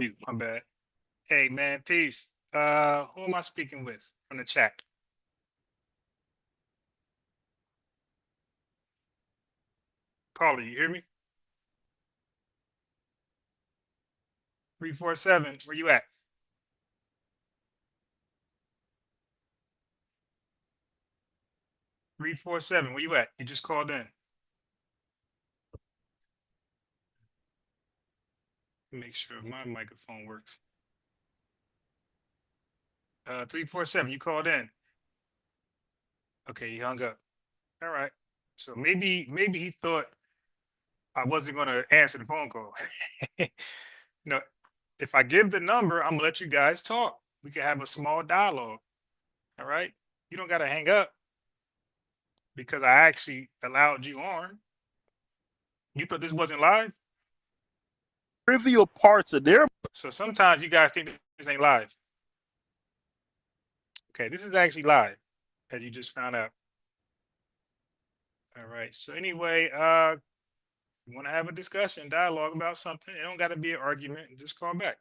Mute, my bad. Hey man, peace. Who am I speaking with from the chat? Caller, you hear me? 347, where you at? Three, 4, 7, where you at? You just called in. Make sure my microphone works. 347, you called in. Okay, he hung up. All right. So maybe he thought I wasn't gonna answer the phone call. No, if I give the number, I'm gonna let you guys talk. We can have a small dialogue. All right. You don't gotta hang up because I actually allowed you on. You thought this wasn't live? Trivial parts of their. So sometimes you guys think this ain't live. Okay, this is actually live, as you just found out. All right. So anyway, you want to have a discussion, dialogue about something, it don't got to be an argument. Just call back.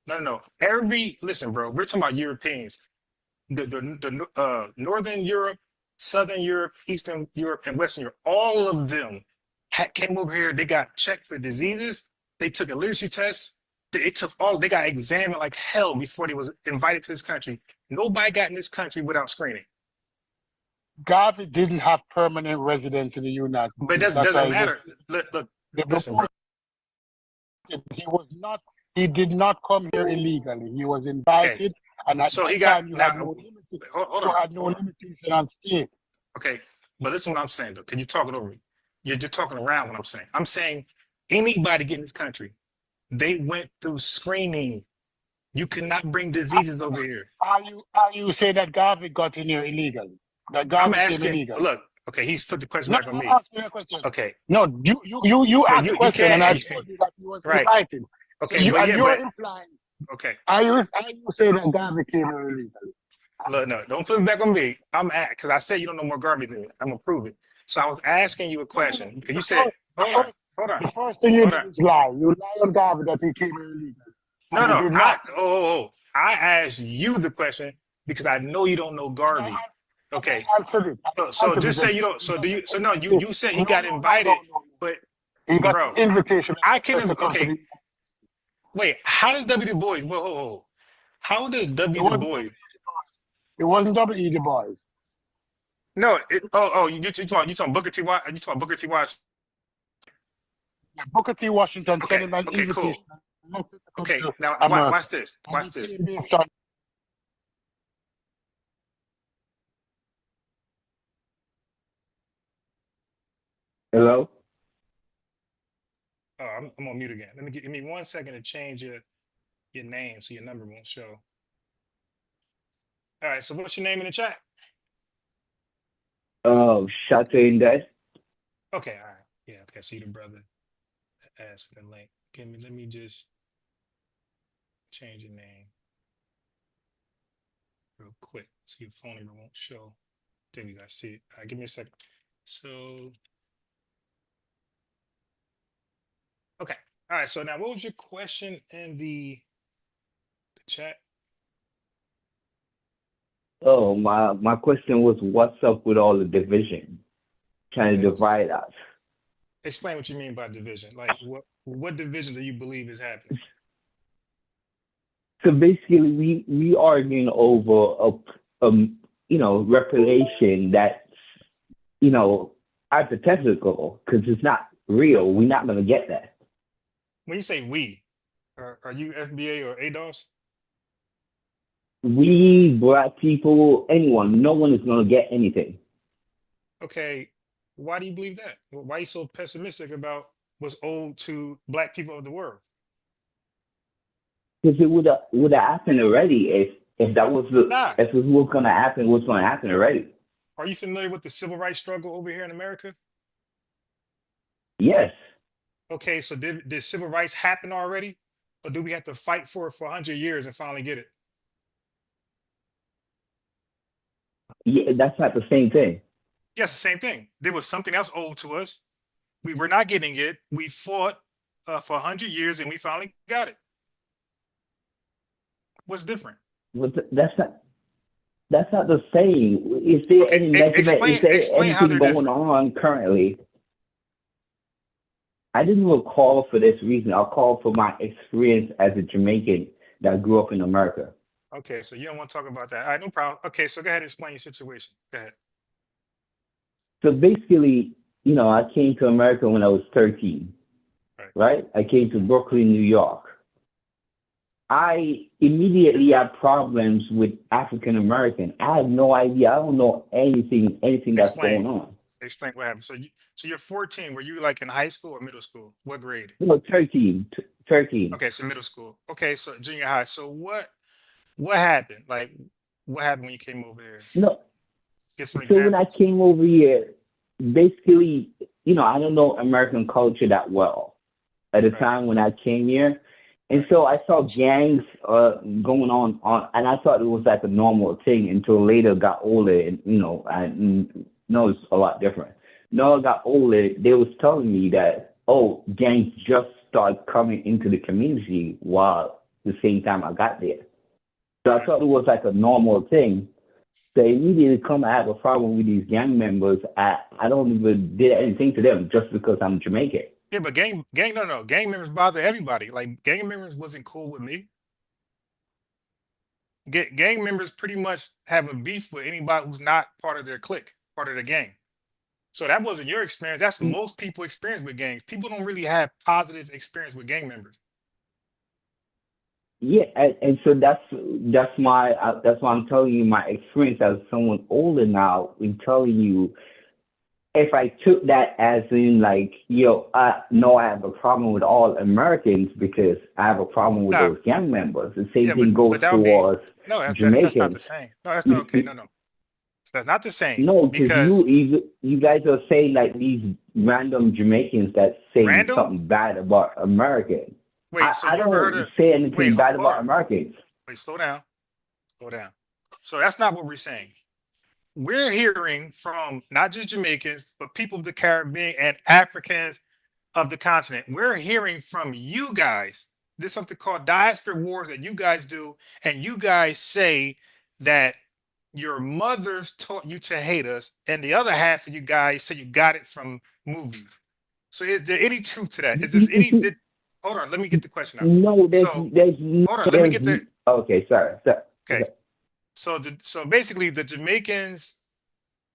No. Listen, bro. We're talking about Europeans. The Northern Europe, Southern Europe, Eastern Europe, and Western Europe. All of them came over here. They got checked for diseases. They took a literacy test. They got examined like hell before they was invited to this country. Nobody got in this country without screening. Garvey didn't have permanent residence in the United States. But it doesn't matter. Look, listen, bro. He was not. He did not come here illegally. He was invited, and at So that he got time you now. had no Hold you on. had no limitation on state. Okay, but listen what I'm saying though. Can you talk it over me? You're just talking around what I'm saying. I'm saying anybody get in this country, they went through screening. You cannot bring diseases over here. Are you saying that Garvey got in here illegally? That I'm Garvey came asking. illegally? Look, okay, he's put the question No, back on I'm me. asking a question. Okay, No, you asked the you question, and I can't. told you that he was Right. invited. So Okay, but yeah, you're but implying. okay. Are you saying that Garvey came here illegally? Look, no, don't flip it back on me. I'm at because I said you don't know more garbage than me. I'm gonna prove it. So I was asking you a question because you said, hold on. The first thing you Hold did on. is lie. You lie on Garvey that he came here illegally. No, And he did not. I asked you the question because I know you don't know Garvey. Okay. I answered it. So just say you don't. So do you? So no, you said he got No. invited, but He got bro, an invitation. I can. To come to Okay, the, wait. How does W. Du Bois? Whoa. How does W. it Du wasn't Bois? it wasn't W.E. Du Bois. No. You talking Booker T. You talking Booker T. Washington? Yeah, Booker T. Washington sent Okay. him an Okay. Cool. invitation. Okay. To Now America. watch this. And Watch he this. came based on. Hello. Oh, I'm on mute again. Give me 1 second to change your name so your number won't show. All right. So what's your name in the chat? Shate Indes. Okay. All right. Yeah. Okay. So you the brother that asked for the link. Let me just change your name real quick so your phone number won't show. There we go. I see it. All right, give me a second. So, okay. All right. So now, what was your question in the chat? Oh, my question was, what's up with all the division, trying to divide us? Explain what you mean by division. Like, what division do you believe is happening? So basically, we arguing over reparation that's hypothetical because it's not real. We're not gonna get that. When you say we, are you FBA or ADOS? We, black people, anyone, no one is gonna get anything. Okay. Why do you believe that? Why are you so pessimistic about what's owed to black people of the world? Because it would have happened already if that was if it was gonna happen, what's gonna happen already. Are you familiar with the civil rights struggle over here in America? Yes. Okay, so did civil rights happen already? Or do we have to fight for it for 100 years and finally get it? Yeah, that's not the same thing. Yes, the same thing. There was something else owed to us. We were not getting it. We fought. for 100 years, and we finally got it. What's different? But that's not the same. Is there Okay, any measurement? Is there explain how anything they're going different. on currently? I didn't even call for this reason. I'll call for my experience as a Jamaican that grew up in America. Okay, so you don't want to talk about that. All right, no problem. Okay, so go ahead and explain your situation. Go ahead. So basically, I came to America when I was 13, Right. right? I came to Brooklyn, New York. I immediately had problems with African American. I had no idea. I don't know anything that's Explain. going on. Explain what happened. So you're 14. Were you like in high school or middle school? What grade? 13, 13. Okay, so middle school. Okay, so junior high. So what happened? Like what happened when you came over here? No, Give some so when I examples. came over here, basically, I don't know American culture that well at the Right, time when I came here. And right. so I saw gangs going on, and I thought it was like a normal thing until later got older, and I know it's a lot different. No, I got older, they was telling me that, oh, gangs just started coming into the community while the same time I got there. So I Okay. thought it was like a normal thing. They immediately come I have a problem with these gang members. I don't even did anything to them just because I'm Jamaican. Yeah, but no, gang members bother everybody. Like gang members wasn't cool with me. Gang members pretty much have a beef with anybody who's not part of their clique, part of the gang. So that wasn't your experience. That's most people experience with gangs. People don't really have positive experience with gang members. Yeah, and so that's why I'm telling you my experience as someone older now in telling you if I took that as in like, I know I have a problem with all Americans because I have a problem with Nah, those gang members. The same yeah, thing but goes that would be towards no. That's not the Jamaicans. same. No, that's not okay. No, no, that's not the same No, because because you guys are saying like these random Jamaicans that saying random. something bad about Americans. Wait, so I you ever heard don't of? say Wait, anything bad hold about on. Americans. Wait, slow down. Slow down. So that's not what we're saying. We're hearing from not just Jamaicans, but people of the Caribbean and Africans of the continent. We're hearing from you guys. There's something called diaspora wars that you guys do, and you guys say that your mothers taught you to hate us, and the other half of you guys say you got it from movies. So is there any truth to that? Is there any did hold on, let me get the question out. No, So there's no, hold on, let me there's get the okay, sorry, sorry. okay. So basically the Jamaicans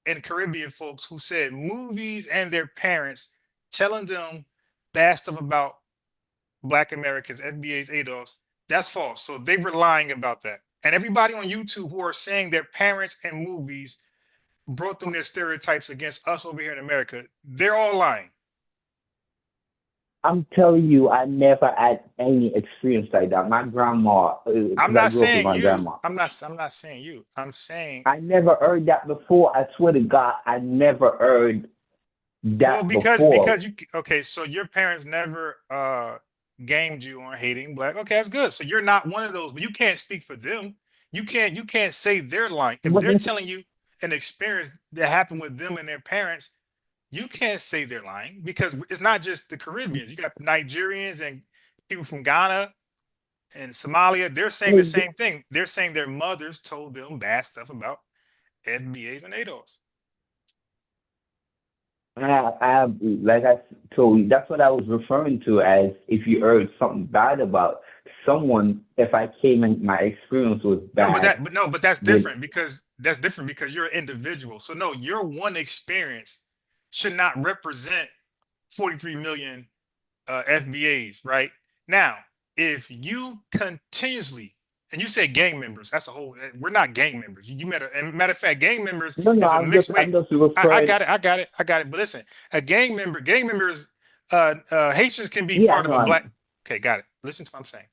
and Caribbean folks who said movies and their parents telling them bad stuff about Black Americans, FBA's, ADOS, that's false. So they were lying about that. And everybody on YouTube who are saying their parents and movies brought them their stereotypes against us over here in America, they're all lying. I'm telling you, I never had any experience like that. My grandma, I'm because I not grew up with saying my you. grandma. I'm not saying you. I'm saying I never heard that before. I swear to God, I never heard well that because before. you okay, so your parents never gamed you on hating black. Okay, that's good. So you're not one of those, but you can't speak for them. You can't say they're lying. If But they're this, telling you an experience that happened with them and their parents, you can't say they're lying because it's not just the Caribbeans. You got Nigerians and people from Ghana and Somalia. They're saying the same thing. They're saying their mothers told them bad stuff about FBAs and ADOS. like I told you, that's what I was referring to as if you heard something bad about someone. If I came and my experience was No, but bad that's with, different because you're an individual. So no, your one experience should not represent 43 million FBAs, right? Now, if you continuously and you say gang members, that's a whole. We're not gang members. You met a and matter of fact, gang members no, no, is a mixed. Wait, I'm just I referring. got it, I got it, I got it. But listen, gang members, Haitians can be Yeah, I part of know. a black. Okay, got it. Listen to what I'm saying.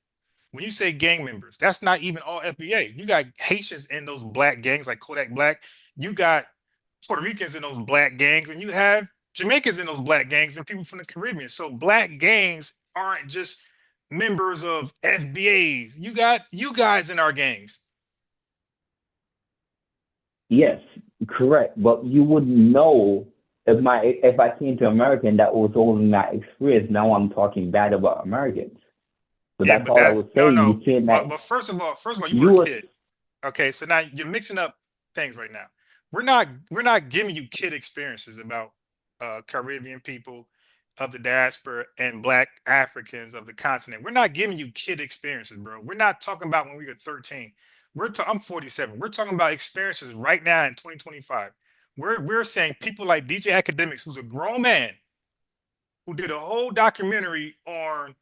When you say gang members, that's not even all FBA. You got Haitians in those black gangs like Kodak Black. You got Puerto Ricans in those black gangs, and you have Jamaicans in those black gangs and people from the Caribbean. So black gangs aren't just members of FBAs. You got you guys in our gangs. Yes, correct. But you wouldn't know. if I came to America and that was only my experience, now I'm talking bad about Americans. So Yeah, that's but all I that was no, saying. no. You saying Well, that first of all, you were you a were kid. Okay, so now you're mixing up things right now. We're not giving you kid experiences about Caribbean people of the diaspora and Black Africans of the continent. We're not giving you kid experiences, bro. We're not talking about when we were 13. I'm 47. We're talking about experiences right now in 2025. We're saying people like DJ Academics, who's a grown man, who did a whole documentary on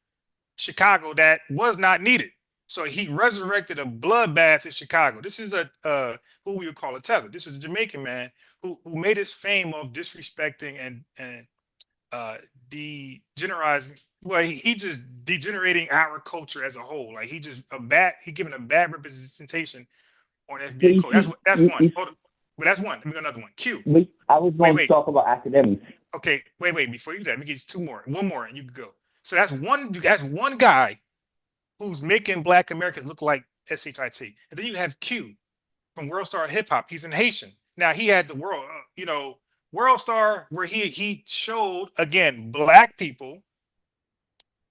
Chicago that was not needed. So he resurrected a bloodbath in Chicago. This is a who we would call a tether. This is a Jamaican man who made his fame of disrespecting and uh degenerizing. Well, he just degenerating our culture as a whole. Like he given a bad representation on so FBA you code. see That's you, one. you Hold on. But that's one. Let me go another one. Q. I was Wait, going to wait. talk about academics. Okay, wait. Before you do that, let me get you two more. One more, and you can go. So that's one guy who's making Black Americans look like shit. And then you have Q from World Star Hip Hop. He's in Haitian. Now he had the World Star, where he showed again Black people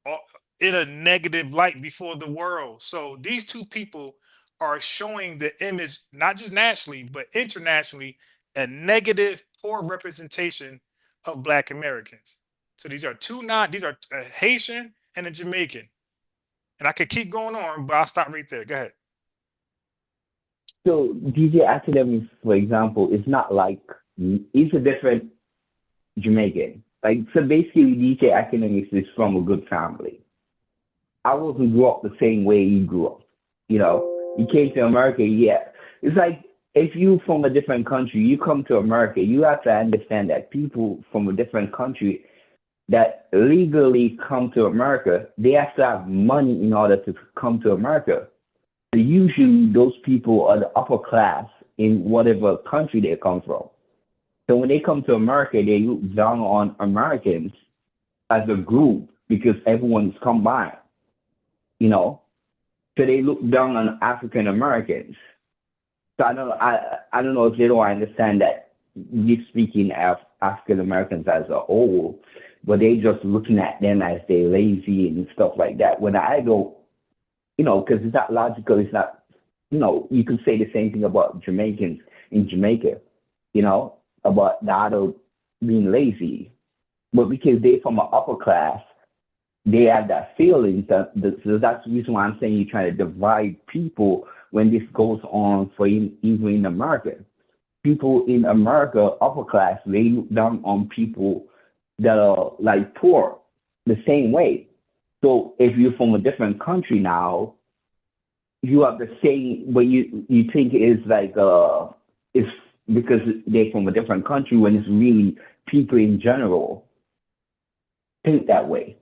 uh, in a negative light before the world. So these two people are showing the image not just nationally but internationally, a negative, poor representation of Black Americans. So these are two not these are a Haitian and a Jamaican. And I could keep going on, but I'll stop right there. Go ahead. So DJ Academics, for example, is not like he's a different Jamaican. Like so, basically, DJ Academics is from a good family. I wasn't grew up the same way he grew up. You came to America, yeah. It's like if you from a different country, you come to America, you have to understand that people from a different country that legally come to America, they have to have money in order to come to America. So usually those people are the upper class in whatever country they come from. So when they come to America, they look down on Americans as a group because everyone's combined, you know. So they look down on African Americans. So I don't know if they don't understand that you speaking of African Americans as a whole, but they just looking at them as they lazy and stuff like that. When I go, because it's not logical, it's not, you can say the same thing about Jamaicans in Jamaica, about the other being lazy, but because they from an upper class, they have that feeling so that's the reason why I'm saying you're trying to divide people when this goes on for even in America. People in America, upper class, they look down on people that are like poor the same way. So if you're from a different country now, you have the same, but you think it's like it's because they're from a different country when it's really people in general think that way.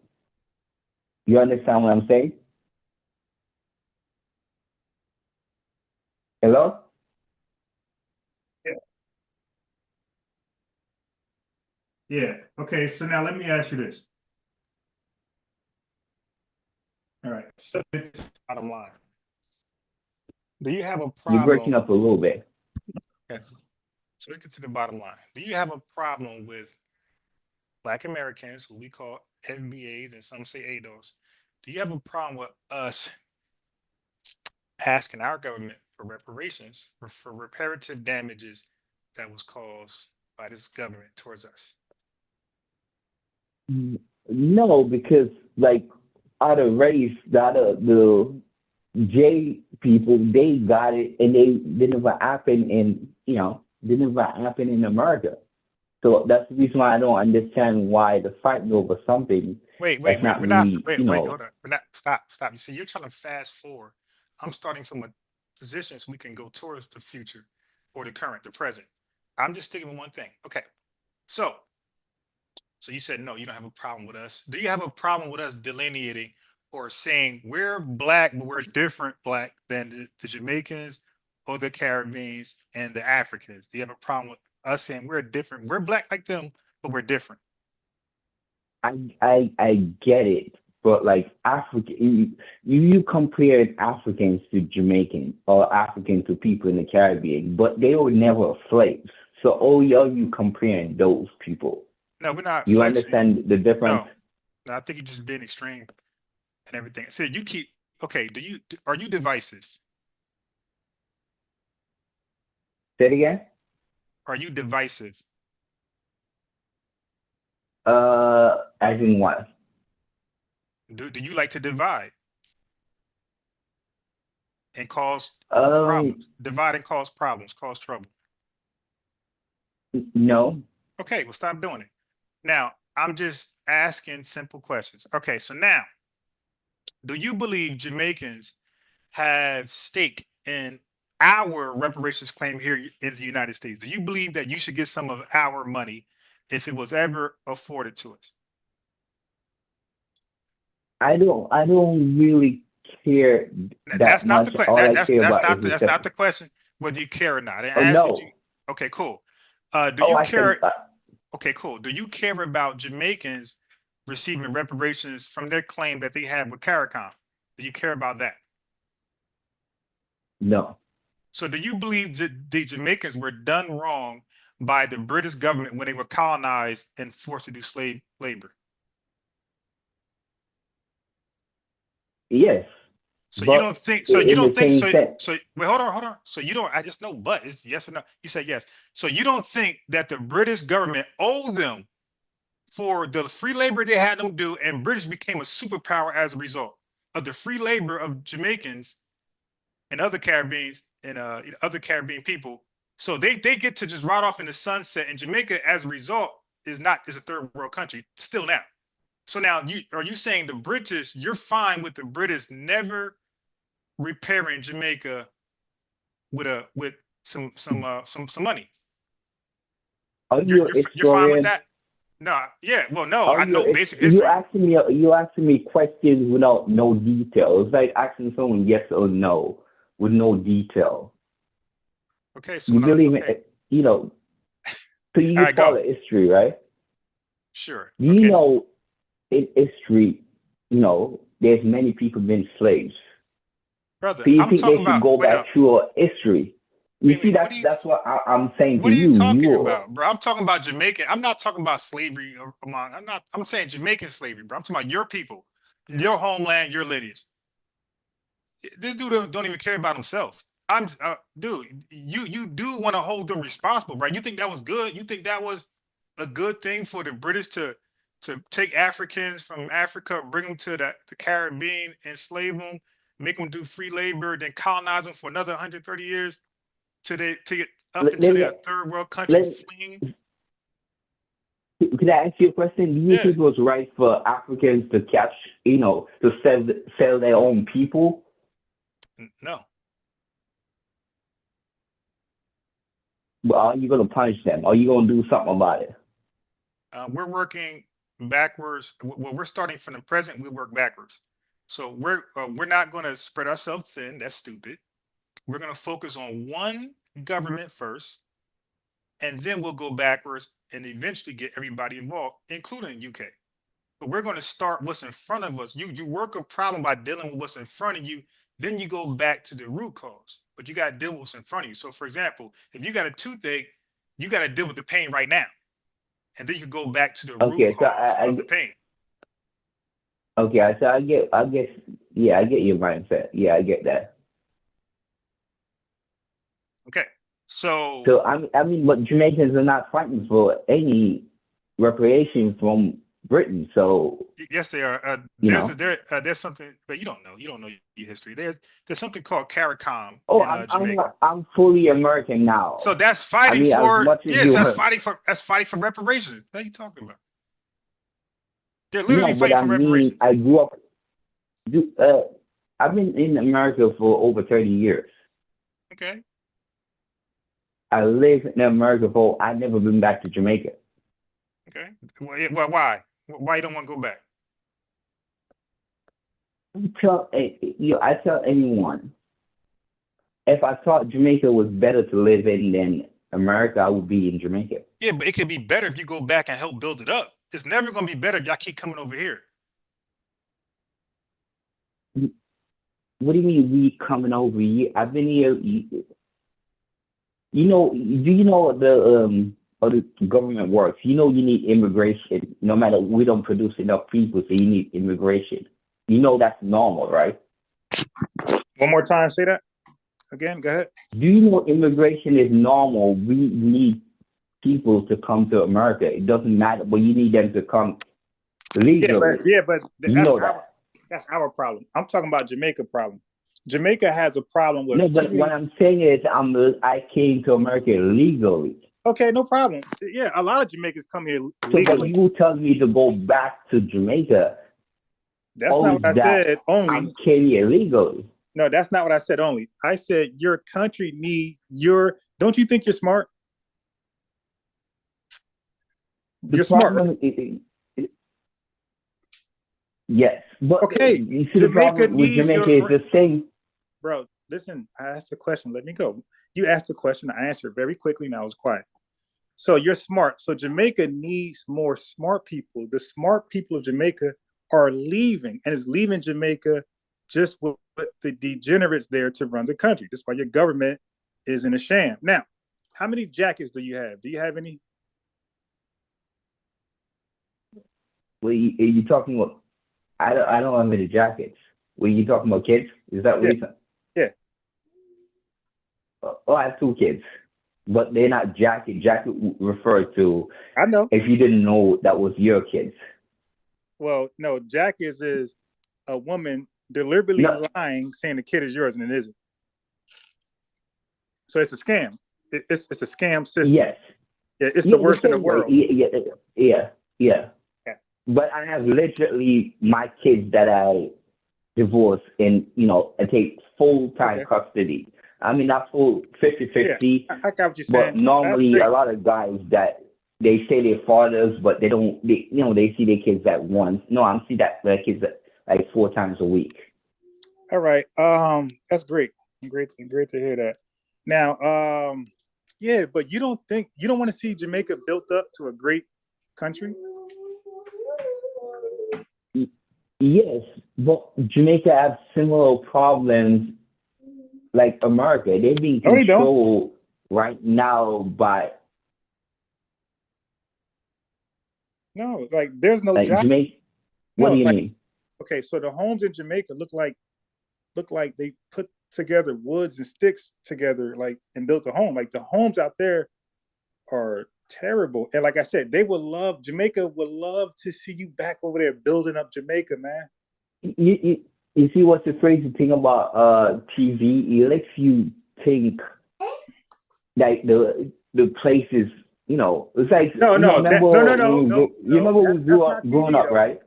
You understand what I'm saying? Hello? Yeah. Yeah. Okay. So now let me ask you this. All right. So bottom line. Do you have a You're breaking problem? up a little bit. Okay. So let's get to the bottom line. Do you have a problem with Black Americans, who we call FBAs and some say ADOS? Do you have a problem with us asking our government for reparations for reparative damages that was caused by this government towards us? No, because like other race, the J people, they got it, and they never happen they never happen in America. So that's the reason why I don't understand why the fighting over something Wait, that's we're not not. really, Wait, hold on. We're not. Stop. You see, you're trying to fast forward. I'm starting from a position so we can go towards the future or the current, the present. I'm just sticking with one thing. Okay. So, so you said no, you don't have a problem with us. Do you have a problem with us delineating or saying we're black, but we're different black than the Jamaicans or the Caribbeans and the Africans? Do you have a problem with us saying we're different? We're black like them, but we're different. I get it, but like African, you compared Africans to Jamaican or African to people in the Caribbean, but they were never slaves. So all you comparing those people. No, we're not You flexing. understand the difference? No, no, I think you're just being extreme and everything. So you keep okay. Are you divisive? Say it again. Are you divisive? As in what? Do you like to divide and cause Um, problems? Divide and cause problems, cause trouble. no. Okay, well, stop doing it. Now, I'm just asking simple questions. Okay, so now, do you believe Jamaicans have stake in our reparations claim here in the United States? Do you believe that you should get some of our money if it was ever afforded to us? I don't really care that That's not the much. question. All I care about is That's not the. the question. Whether you care or not. I Oh asked, did you? no. Okay, cool. Do Oh, you I said care? Okay, cool. Do you care about Jamaicans receiving reparations from their claim that they have with CARICOM? Do you care about that? no. So, do you believe that the Jamaicans were done wrong by the British government when they were colonized and forced to do slave labor? Yes, So you but don't think so you in don't the think same so sense. so wait, hold on. So you don't I just know but it's yes or no. You said yes. So you don't think that the British government owed them for the free labor they had them do, and British became a superpower as a result of the free labor of Jamaicans and other Caribbeans and other Caribbean people. So they get to just ride off in the sunset, and Jamaica, as a result, is a third world country still now. So now are you saying the British? You're fine with the British never repairing Jamaica with some money? Are you a You're fine with historian? that? No, yeah. Well, no, Are I you know a, basic history. you asking me questions without no detail? It's like asking someone yes or no with no detail. Okay, so You believe in okay, you know. So all you right, go. follow history, right? Sure. Do you Okay, know in history, there's many people been slaves. brother. So you I'm think talking they should about. go Wait, back no. through history? You Wait, see, wait. that's what I'm saying to What are you you. talking You about, bro? I'm talking about Jamaican. I'm not talking about slavery among. I'm not. I'm saying Jamaican slavery, bro. I'm talking about your people, your homeland, your lineage. This dude don't even care about himself. Dude. You do want to hold them responsible, right? You think that was good? You think that was a good thing for the British to take Africans from Africa, bring them to the Caribbean, enslave them, make them do free labor, then colonize them for another 130 years to get up let, into let, their let, third world country let, fleeing? Can I ask you a question? Do you Yeah, think it was right for Africans to catch, to sell their own people? no. Well, are you going to punish them? Are you going to do something about it? We're working backwards. Well, we're starting from the present. We work backwards. So we're not going to spread ourselves thin. That's stupid. We're going to focus on one government first, and then we'll go backwards and eventually get everybody involved, including UK. But we're going to start what's in front of us. You work a problem by dealing with what's in front of you. Then you go back to the root cause. But you got to deal with what's in front of you. So, for example, if you got a toothache, you got to deal with the pain right now, and then you go back to the root Okay, so cause of the pain. I guess, yeah, I get your mindset. Yeah, I get that. Okay. So So I mean, but Jamaicans are not fighting for any reparation from Britain. So yes, they are. you know. There's something, but you don't know. You don't know your history. There's something called CARICOM Oh, in Jamaica. I'm fully American So now. that's I fighting mean, as for much as yes, you that's fighting for reparations. What are you talking about? They're no, literally but fighting I for mean, reparations. do, uh, I've been in America for over 30 years. Okay. I live in America for. I've never been back to Jamaica. Okay. Well, why? Why you don't want to go back? I tell anyone if I thought Jamaica was better to live in than America, I would be in Jamaica. Yeah, but it could be better if you go back and help build it up. It's never going to be better if y'all keep coming over here. What do you mean we coming over here? I've been here. Do you know how the government works? You need immigration. No matter we don't produce enough people, so you need immigration. That's normal, right? One more time, say that again. Go ahead. Do you know immigration is normal? We need people to come to America. It doesn't matter, but you need them to come legally. But You know that. that's our problem. I'm talking about Jamaica problem. Jamaica has a problem with No, but what I'm saying is I came to America legally. Okay, no problem. Yeah, a lot of Jamaicans come here So, legally. but you tell me to go back to Jamaica. That's not what I said. Only I came here legally. No, that's not what I said. Only I said your country need your. Don't you think you're smart? You're smart. Yes, but okay. You see, the problem with Jamaica is the same. Bro, listen. I asked a question. Let me go. You asked a question. I answered very quickly, and I was quiet. So you're smart. So Jamaica needs more smart people. The smart people of Jamaica are leaving, and is leaving Jamaica just with the degenerates there to run the country. That's why your government is in a sham. Now, how many jackets do you have? Do you have any? Well, you talking about? I don't have any jackets. Were you talking about kids? Is that what you're saying? Yeah. Oh, I have 2 kids, but they're not jacket. Jacket referred to. I know. If you didn't know, that was your kids. Well, no, jackets is a woman deliberately lying, saying the kid is yours, and it isn't. So it's a scam. It's a scam system. Yes. Yeah, it's the worst in the world. Yeah. But I have literally my kids that I divorce and take full-time custody. I mean, not full 50-50. Yeah, I got what you're saying. But normally a lot of guys that they say they're fathers, but they don't, they see their kids at once. No, I see that their kids like 4 times a week. All right. That's great. Great to hear that. Now, yeah, but you don't want to see Jamaica built up to a great country? Yes, but Jamaica have similar problems like America. They're being controlled right now by. No, like there's no like job. Jamaica. What do you mean? Okay, so the homes in Jamaica look like they put together woods and sticks together, like, and built a home. Like the homes out there are terrible. And like I said, Jamaica would love to see you back over there building up Jamaica, man. You see what's the crazy thing about TV? It lets you think like the places, it's like no. You remember we grew up growing up, right?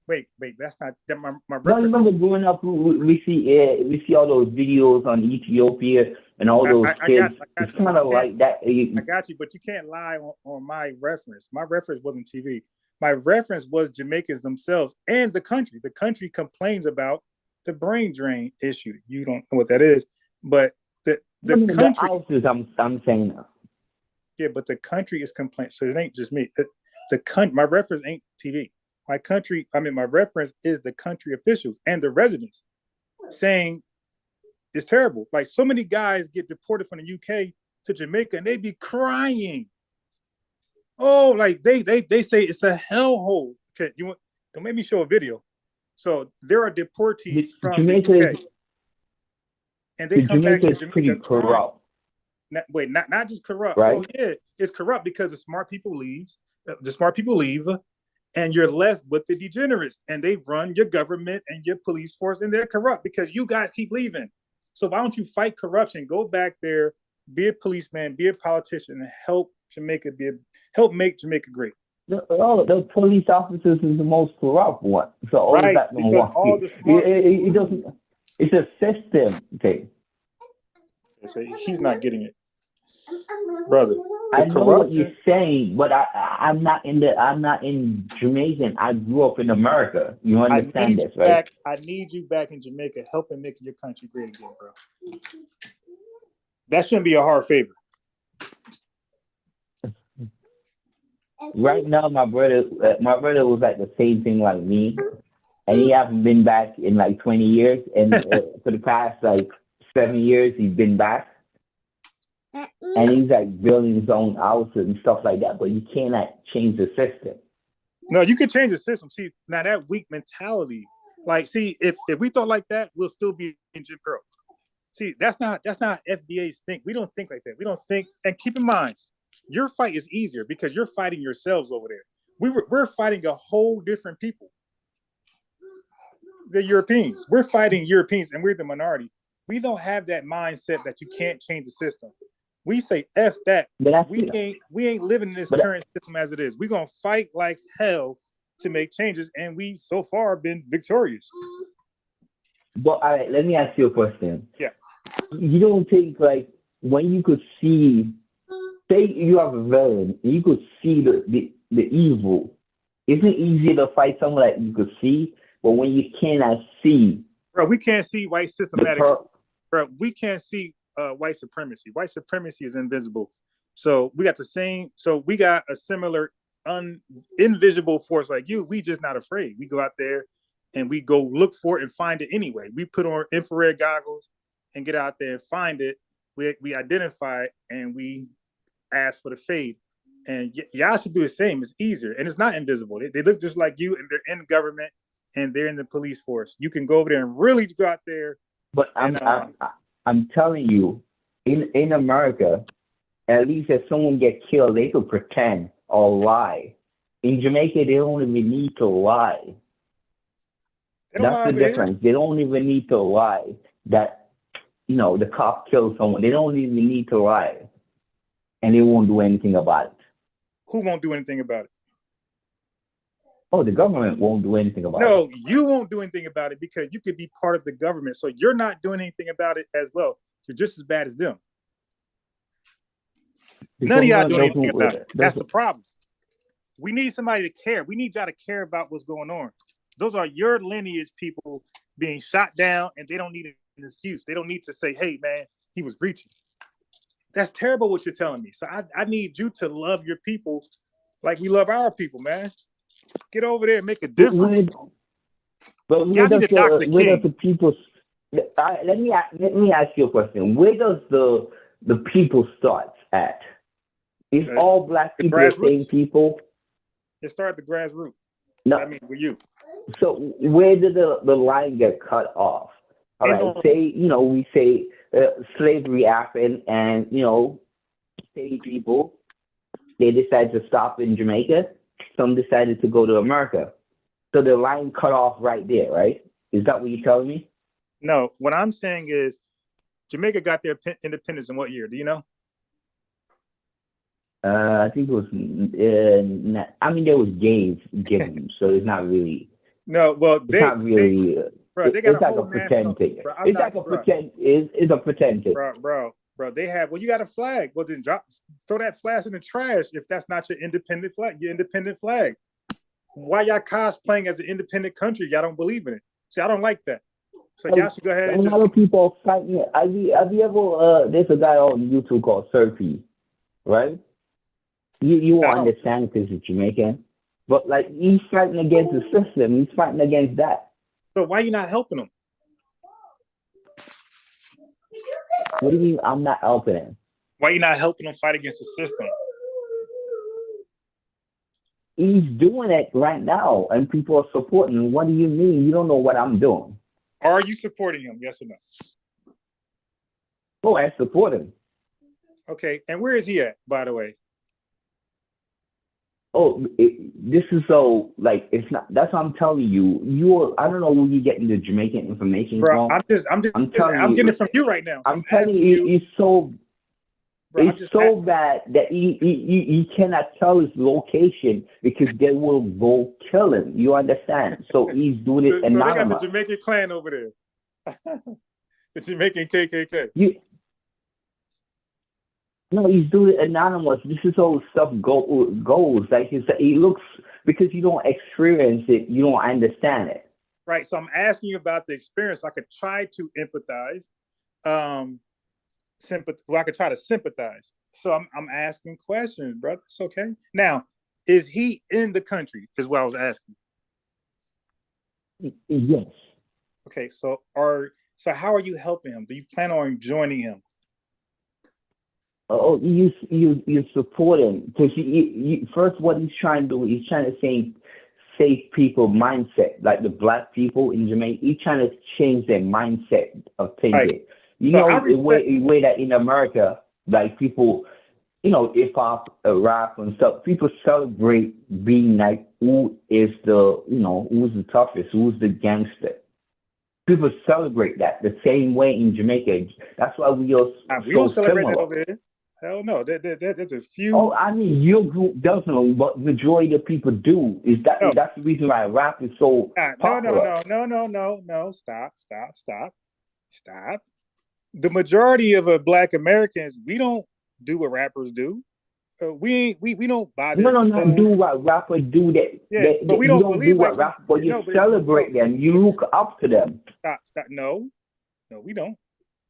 Wait, that's not that my reference. No, you remember growing up, we see all those videos on Ethiopia and all those kids. It's kind of like that. I got you, but you can't lie on my reference. My reference wasn't TV. My reference was Jamaicans themselves and the country. The country complains about the brain drain issue. You don't know what that is, but the country. I'm saying that. Yeah, but the country is complaining. So it ain't just me. The country. My reference ain't TV. My reference is the country officials and the residents saying it's terrible. Like so many guys get deported from the UK to Jamaica and they be crying. Oh, like they say it's a hellhole. Okay, don't make me show a video. So there are deportees from Jamaica the UK, and they come back to Jamaica pretty corrupt. Not just corrupt. Right? Oh yeah, it's corrupt because the smart people leave. And you're left with the degenerates, and they run your government and your police force, and they're corrupt because you guys keep leaving. So why don't you fight corruption? Go back there, be a policeman, be a politician, and help make Jamaica great. The police officers is the most corrupt one. So all right, that because all the smart it doesn't. It's a system thing. So he's not getting it, brother. I know what you're saying, but I'm not in Jamaican. I grew up in America. You understand this, right? I need you back in Jamaica, helping make your country great again, bro. That shouldn't be a hard favor. Right now, my brother was like the same thing like me, and he hasn't been back in like 20 years. And for the past like 7 years, he's been back. and he's like building his own house and stuff like that. But you cannot change the system. No, you can change the system. See, now that weak mentality, like, see, if we thought like that, we'll still be in Jim Crow. See, that's not FBA's think. We don't think like that. We don't think. And keep in mind, your fight is easier because you're fighting yourselves over there. We're fighting a whole different people. The Europeans. We're fighting Europeans, and we're the minority. We don't have that mindset that you can't change the system. We say F that. We ain't living in this current system as it is. We're gonna fight like hell to make changes, and we so far been victorious. But all right, let me ask you a question. Yeah. You don't think like when you could see, say you have a villain, you could see the evil. Isn't it easier to fight someone that you could see? But when you cannot see, bro, we can't see white systematics. Bro, we can't see white supremacy. White supremacy is invisible. So we got the same. So we got a similar invisible force like you. We just not afraid. We go out there and we go look for it and find it anyway. We put on infrared goggles and get out there and find it. We identify it and we ask for the fade. And y'all should do the same. It's easier and it's not invisible. They look just like you, and they're in government and they're in the police force. You can go over there and really go out there. But I'm telling you, in America, at least if someone get killed, they could pretend or lie. In Jamaica, they don't even need to lie. That's the difference. They don't even need to lie that, you know, the cop killed someone. They don't even need to lie. And they won't do anything about it. Who won't do anything about it? Oh, the government won't do anything about it. No, you won't do anything about it because you could be part of the government. So you're not doing anything about it as well. You're just as bad as them. None of y'all doing anything about it. That's the problem. We need somebody to care. We need y'all to care about what's going on. Those are your lineage people being shot down, and they don't need an excuse. They don't need to say, hey, man, he was breaching. That's terrible what you're telling me. So I need you to love your people like we love our people, man. Get over there and make a difference. But where does the people? Let me ask you a question. Where does the people start at? Is all black people the same people? It started at the grassroots. No, I mean with you. So where did the line get cut off? All right, say we say slavery happened, and same people they decided to stop in Jamaica. Some decided to go to America. So the line cut off right there, right? Is that what you're telling me? No, what I'm saying is Jamaica got their independence in what year? Do you know? I think it was. There was games given, so it's not really. No, well, it's not really. They got it's like a pretend thing. It's like a pretend. It's a pretend thing. Bro, they have. Well, you got a flag. Well, then throw that flag in the trash if that's not your independent flag. Your independent flag. Why y'all cosplaying as an independent country? Y'all don't believe in it. See, I don't like that. So y'all should go ahead and a lot of people fighting it. Have you ever? There's a guy on YouTube called Surfy, right? You won't understand because he's Jamaican, but like he's fighting against the system. He's fighting against that. So why are you not helping him? What do you mean I'm not helping him? Why are you not helping him fight against the system? He's doing it right now, and people are supporting him. What do you mean? You don't know what I'm doing. Are you supporting him? Yes or no? Oh, I support him. Okay, and where is he at, by the way? Oh, this is so like it's not. That's what I'm telling you. I don't know where you're getting the Jamaican information from. I'm getting it from you right now. So I'm telling you, it's so. Bro, it's so bad that he cannot tell his location because they will go kill him. You understand? So he's doing it anonymous. So they got the Jamaican clan over there. The Jamaican KKK. No, he's doing it anonymous. This is how stuff goes. Like he looks, because you don't experience it, you don't understand it. Right. So I'm asking you about the experience. I could try to empathize. I could try to sympathize. So I'm asking questions, brother. It's okay. Now, is he in the country? Is what I was asking. Yes. Okay. So, so how are you helping him? Do you plan on joining him? Yes, Oh, you support him because first what he's trying to do, he's trying to save people mindset, like the black people in Jamaica. He's trying to change their mindset of Right. thinking. You So I know, respect. the way that in America, like people, hip hop, rap and stuff, people celebrate being like who's the toughest, who's the gangster. People celebrate that the same way in Jamaica. That's why we are We don't so celebrate that similar. over here. Hell no. There's a Oh, few. I mean, your group doesn't, but majority of people do. No, That's the reason why rap is so no, no, popular? no, no, no, no, no. Stop, stop, stop, stop. The majority of Black Americans, we don't do what rappers do. We don't buy No, their no, no. Do clothes. what rapper do. Yeah, but we You don't don't do believe like what them. rapper, but Yeah, you no, but it's bro. celebrate them. You look up to them. Stop, stop. No, no, we don't.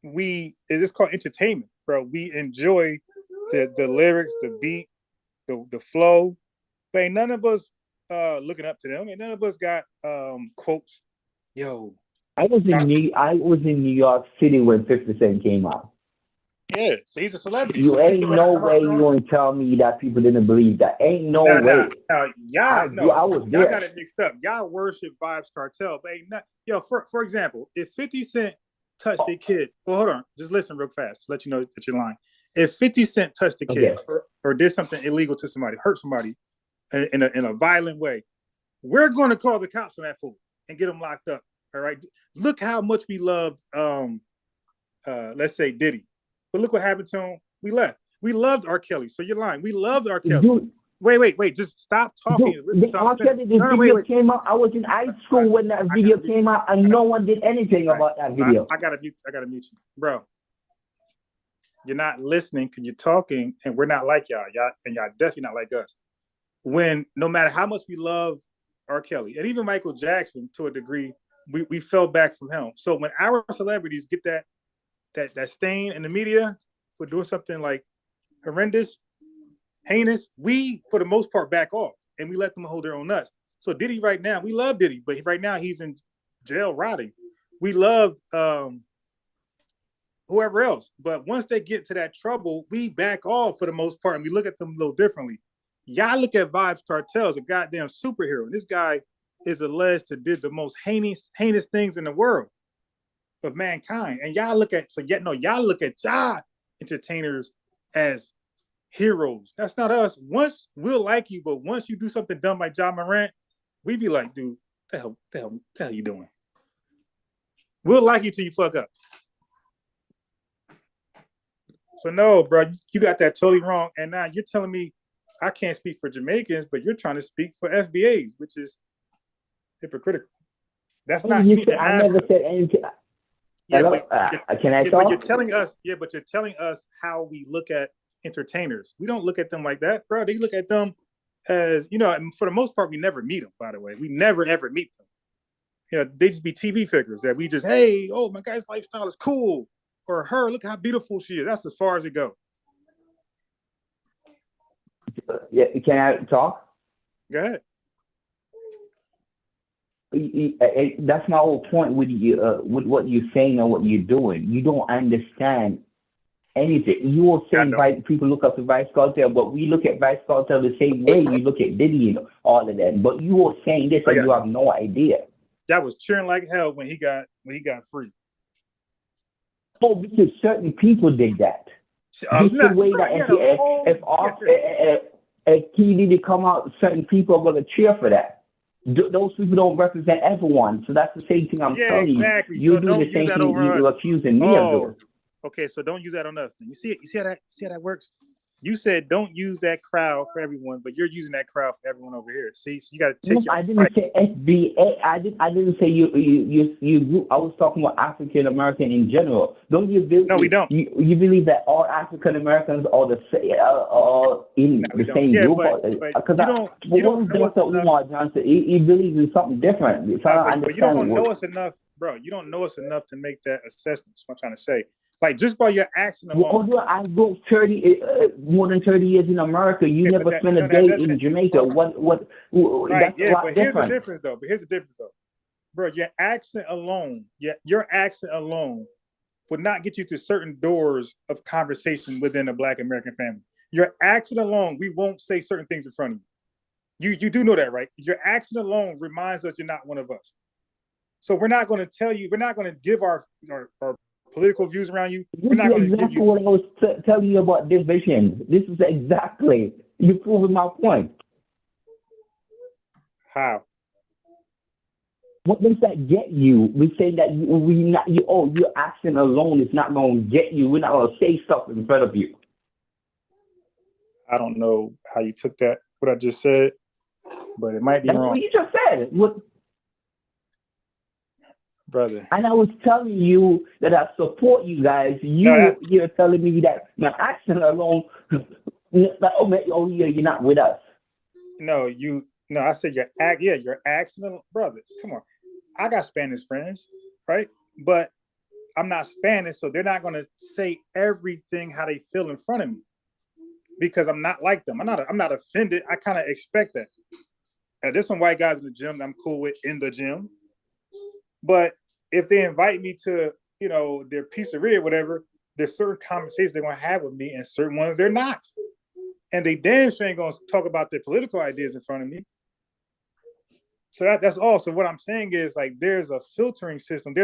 It is called entertainment, bro. We enjoy the lyrics, the beat, the flow. But ain't none of us looking up to them. Ain't none of us got quotes. Yo, I was in New York City when 50 Cent came out. yeah. So he's a celebrity. You So ain't people gotta no come up way to you him. gonna tell me that people didn't believe that. Ain't no Nah, nah. way. Now, I no, I was y'all there. got it mixed up. Y'all worship Vibes Cartel, but ain't not. Yo, for example, if 50 Cent touched a kid, well, hold on, just listen real fast to let you know that you're lying. If 50 Cent touched a kid Okay. or did something illegal to somebody, hurt somebody in a violent way, we're going to call the cops on that fool and get him locked up. All right. Look how much we loved, let's say Diddy, but look what happened to him. We left. We loved R. Kelly. So you're lying. We loved R. Kelly. Dude, Wait. Just stop talking and listen the to I'm after finished. the No, video wait. came out, I was in high All school right. when that I gotta video mute came you. out, and no one did anything All right. about that video. I gotta mute you, bro. You're not listening because you're talking, and we're not like y'all. Y'all definitely not like us. When no matter how much we love R. Kelly and even Michael Jackson to a degree, we fell back from him. So when our celebrities get that stain in the media for doing something like horrendous, heinous, we for the most part back off and we let them hold their own nuts. So Diddy right now, we love Diddy, but right now he's in jail rotting. We love whoever else, but once they get to that trouble, we back off for the most part and we look at them a little differently. Y'all look at Vibes Cartel as a goddamn superhero. This guy is alleged to did the most heinous things in the world of mankind. And y'all look at y'all look at y'all entertainers as heroes. That's not us. Once we'll like you, but once you do something dumb like Jamar, we be like, dude, the hell you doing? We'll like you till you fuck up. So no, bro, you got that totally wrong. And now you're telling me I can't speak for Jamaicans, but you're trying to speak for FBAs, which is hypocritical. That's not. You need to I ask never us. said anything. Yeah, Hello, can I but you're talk? telling us. Yeah, but you're telling us how we look at entertainers. We don't look at them like that, bro. They look at them as for the most part, we never meet them. By the way, we never ever meet them. They just be TV figures that we just, hey, oh, my guy's lifestyle is cool, or her, look how beautiful she is. That's as far as it goes. Yeah, can I talk? Go ahead. That's my whole point with you, with what you're saying and what you're doing. You don't understand anything. You were saying people look up to Vice Cartel, but we look at Vice Cartel the same way you look at Diddy and all of that. But you were saying this and you have no idea. That was cheering like hell when he got free. Oh, because certain people did that. Just the way that if he didn't come out, certain people are going to cheer for that. Those people don't represent everyone. So that's the same thing I'm telling exactly. you. You so do don't the use same that thing over you're us. accusing me of doing. Okay, so don't use that on us. Then. You see how that works? You said don't use that crowd for everyone, but you're using that crowd for everyone over here. See, so you got to take. I didn't say SBA. I didn't say you. I was talking about African American in general. Don't you believe? No, we don't. You believe that all African Americans are in the same group? Because you don't know us enough. Umar Johnson, he believes in something different. So but you don't know us enough, bro. You don't know us enough to make that assessment. That's what I'm trying to say. Like just by your action alone. Well, I go more than 30 years in America. You never spent a day in Jamaica. Right? That's But here's the difference, though. Bro, your accent alone, would not get you to certain doors of conversation within a Black American family. Your accent alone, we won't say certain things in front of you. You do know that, right? Your accent alone reminds us you're not one of us. So we're not going to tell you, we're not going to give our political views around you. We're not going to give you. What I was telling you about division. This is exactly, you're proving my point. How? What does that get you? We say that your accent alone is not going to get you. We're not going to say stuff in front of you. I don't know how you took that, what I just said, but it might be That's wrong. what you just said. Brother. And I was telling you that I support you guys. You're telling me that my accent alone, you're not with us. No, I said your accent, brother. Come on. I got Spanish friends, right? But I'm not Spanish, so they're not going to say everything how they feel in front of me because I'm not like them. I'm not offended. I kind of expect that. There's some white guys in the gym that I'm cool with in the gym, but if they invite me to, their pizzeria or whatever, there's certain conversations they're going to have with me, and certain ones they're not. And they damn sure ain't going to talk about their political ideas in front of me. So that's all. So what I'm saying is, like, there's a filtering system.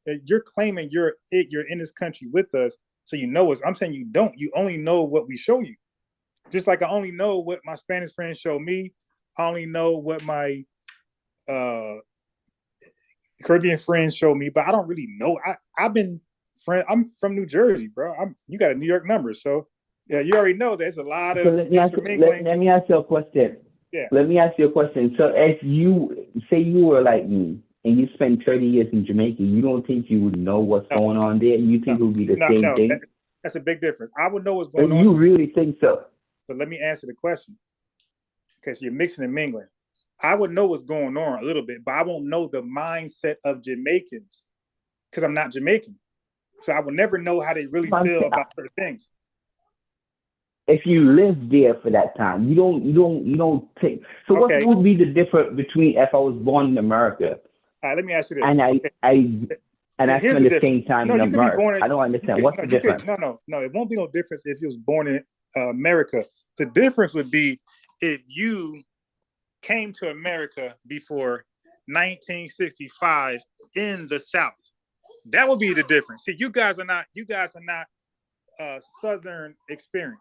You're claiming you're in this country with us, so you know us. I'm saying you don't. You only know what we show you. Just like I only know what my Spanish friends show me. I only know what my Caribbean friends show me, but I don't really know. I'm from New Jersey, bro. You got a New York number, so yeah, you already know there's a lot of intermingling. Let me ask you a question. Yeah. Let me ask you a question. So if you say you were like me and you spent 30 years in Jamaica, you don't think you would know what's going on there? You think it would be the same thing? That's a big difference. I would know what's going on. You really think so? But let me answer the question. Okay, so you're mixing and mingling. I would know what's going on a little bit, but I won't know the mindset of Jamaicans because I'm not Jamaican. So I will never know how they really feel about certain things. If you live there for that time, you don't think. So okay. What would be the difference between if I was born in America? All right, let me ask you this. And I spent the same time in America. I don't understand. What's the difference? No. It won't be no difference if you was born in America. The difference would be if you came to America before 1965 in the South. That would be the difference. See, you guys are not Southern experience,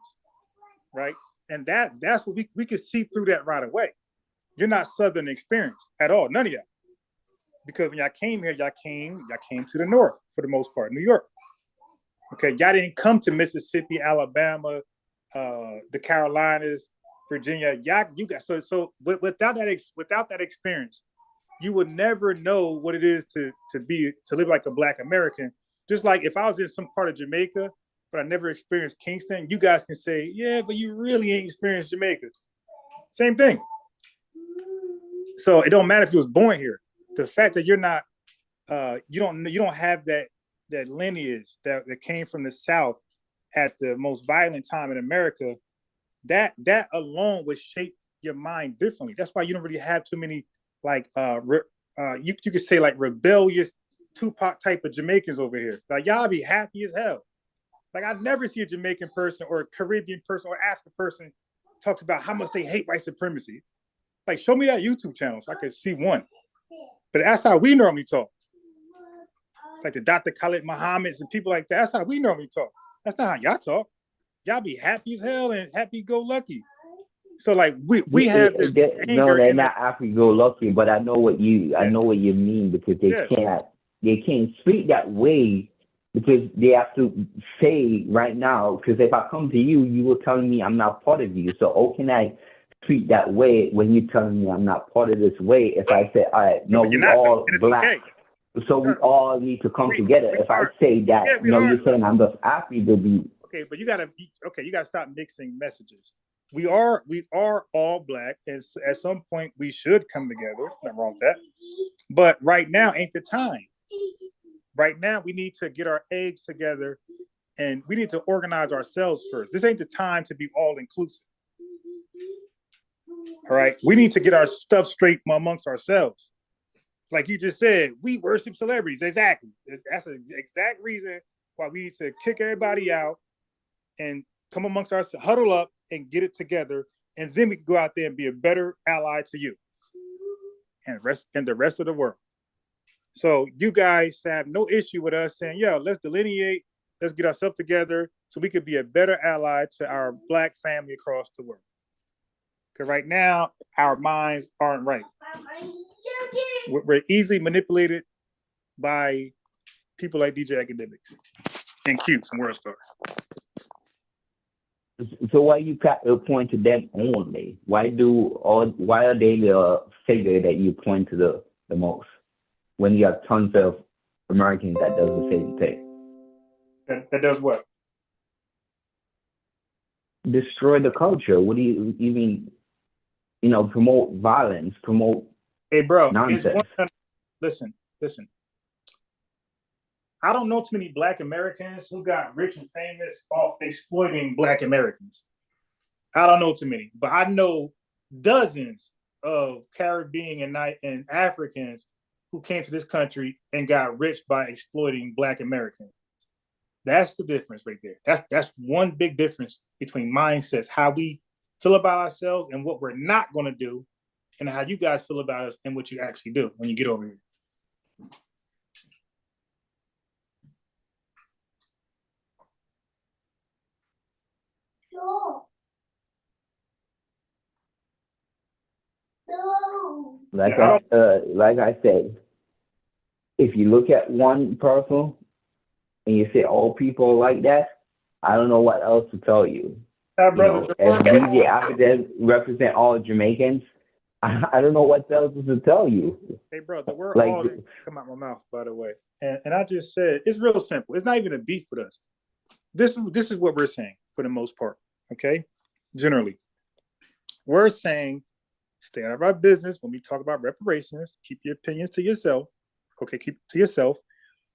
right? And that's what we could see through that right away. You're not Southern experience at all, none of y'all. Because when y'all came here, y'all came to the North for the most part, New York. Okay, y'all didn't come to Mississippi, Alabama, the Carolinas, Virginia. You guys. So without that experience, you would never know what it is to live like a Black American. Just like if I was in some part of Jamaica, but I never experienced Kingston, you guys can say, yeah, but you really ain't experienced Jamaica. Same thing. So it don't matter if you was born here. The fact that you're not, you don't have that lineage that came from the South at the most violent time in America, that alone would shape your mind differently. That's why you don't really have too many like you could say like rebellious Tupac type of Jamaicans over here. Like y'all be happy as hell. Like I never see a Jamaican person or a Caribbean person or African person talks about how much they hate white supremacy. Like show me that YouTube channel so I could see one. But that's how we normally talk. Like the Dr. Khalid Muhammad's and people like that. That's how we normally talk. That's not how y'all talk. Y'all be happy as hell and happy-go-lucky. So like we have this anger. No, they're not happy-go-lucky, but I know what you mean because they can't speak that way because they have to say right now. Because if I come to you, you will tell me I'm not part of you. So how can I treat that way when you're telling me I'm not part of this way? If I say, all right, no, we all Black. Okay. So we all need to come together. If I say that, you're saying I'm just happy to be. Okay, but you gotta stop mixing messages. We are all Black, and at some point we should come together. Nothing wrong with that. But right now ain't the time. Right now we need to get our eggs together, and we need to organize ourselves first. This ain't the time to be all inclusive. All right, we need to get our stuff straight amongst ourselves. Like you just said, we worship celebrities. Exactly. That's the exact reason why we need to kick everybody out and come amongst us, huddle up and get it together. And then we can go out there and be a better ally to you and the rest of the world. So you guys have no issue with us saying, yo, let's delineate, let's get ourselves together so we could be a better ally to our Black family across the world. Because right now, our minds aren't right. We're easily manipulated by people like DJ Academics and Q from World Star. So why you point to them only? Why are they the figure that you point to the most when you have tons of Americans that does the same thing? That does what? Destroy the culture. What do you mean? Promote violence, promote nonsense. Listen. I don't know too many Black Americans who got rich and famous off exploiting Black Americans. I don't know too many, but I know dozens of Caribbean and Africans who came to this country and got rich by exploiting Black Americans. That's the difference right there. That's one big difference between mindsets, how we feel about ourselves and what we're not going to do, and how you guys feel about us and what you actually do when you get over here. Like I said, if you look at one person and you say all people are like that, I don't know what else to tell you. As DJ Abidez represent all Jamaicans, I don't know what else to tell you. Hey, bro, the word all didn't come out my mouth, by the way. And I just said, it's real simple. It's not even a beef with us. This is what we're saying for the most part, okay? Generally. We're saying, stay out of our business when we talk about reparations. Keep your opinions to yourself. Okay, keep it to yourself.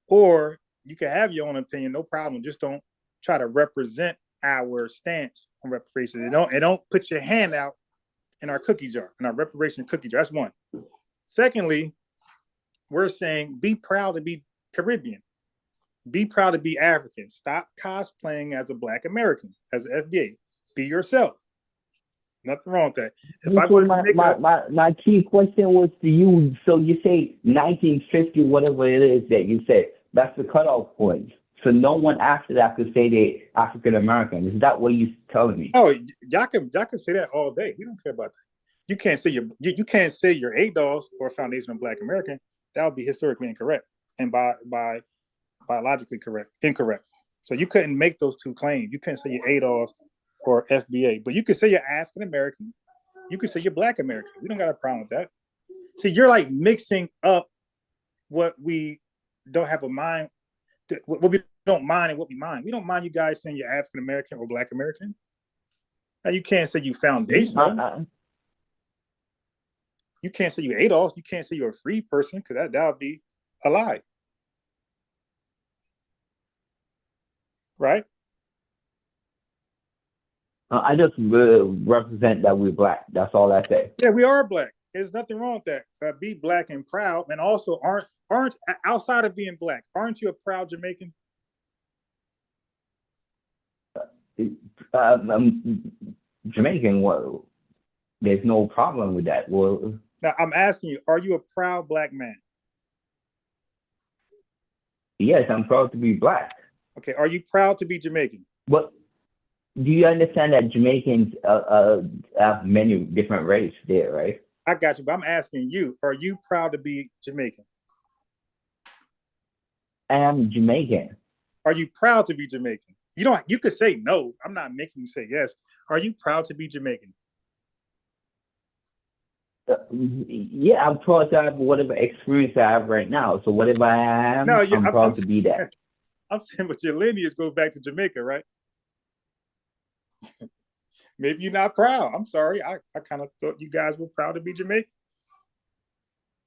Or you can have your own opinion, no problem. Just don't try to represent our stance on reparations. And don't put your hand out in our cookie jar, in our reparation cookie jar. That's one. Secondly, we're saying be proud to be Caribbean. Be proud to be African. Stop cosplaying as a Black American, as an FBA. Be yourself. Nothing wrong with that. If I go to Jamaica, my key question was to you. So you say 1950, whatever it is that you said, that's the cutoff point. So no one after that could say they African American. Is that what you're telling me? Oh, y'all can say that all day. We don't care about that. You can't say you can't say you're ADOS or Foundation of Black American. That would be historically incorrect and by biologically incorrect. So you couldn't make those two claims. You couldn't say you're ADOS or FBA, but you could say you're African American. You could say you're Black American. We don't got a problem with that. See, you're like mixing up what we don't have a mind, what we don't mind and what we mind. We don't mind you guys saying you're African American or Black American. Now you can't say you foundational. You can't say you're ADOS. You can't say you're a free person because that would be a lie. Right? I just represent that we're Black. That's all I say. Yeah, we are Black. There's nothing wrong with that. Be Black and proud, and also aren't outside of being Black. Aren't you a proud Jamaican? Jamaican. Well, there's no problem with that. Well, now I'm asking you: are you a proud Black man? Yes, I'm proud to be Black. Okay. Are you proud to be Jamaican? What? Do you understand that Jamaicans have many different races there, right? I got you, but I'm asking you, are you proud to be Jamaican? I am Jamaican. Are you proud to be Jamaican? You could say no. I'm not making you say yes. Are you proud to be Jamaican? Yeah, I'm proud to have whatever experience I have right now. So whatever I am, I'm proud to be that. I'm saying, but your lineage goes back to Jamaica, right? Maybe you're not proud. I'm sorry. I kind of thought you guys were proud to be Jamaican.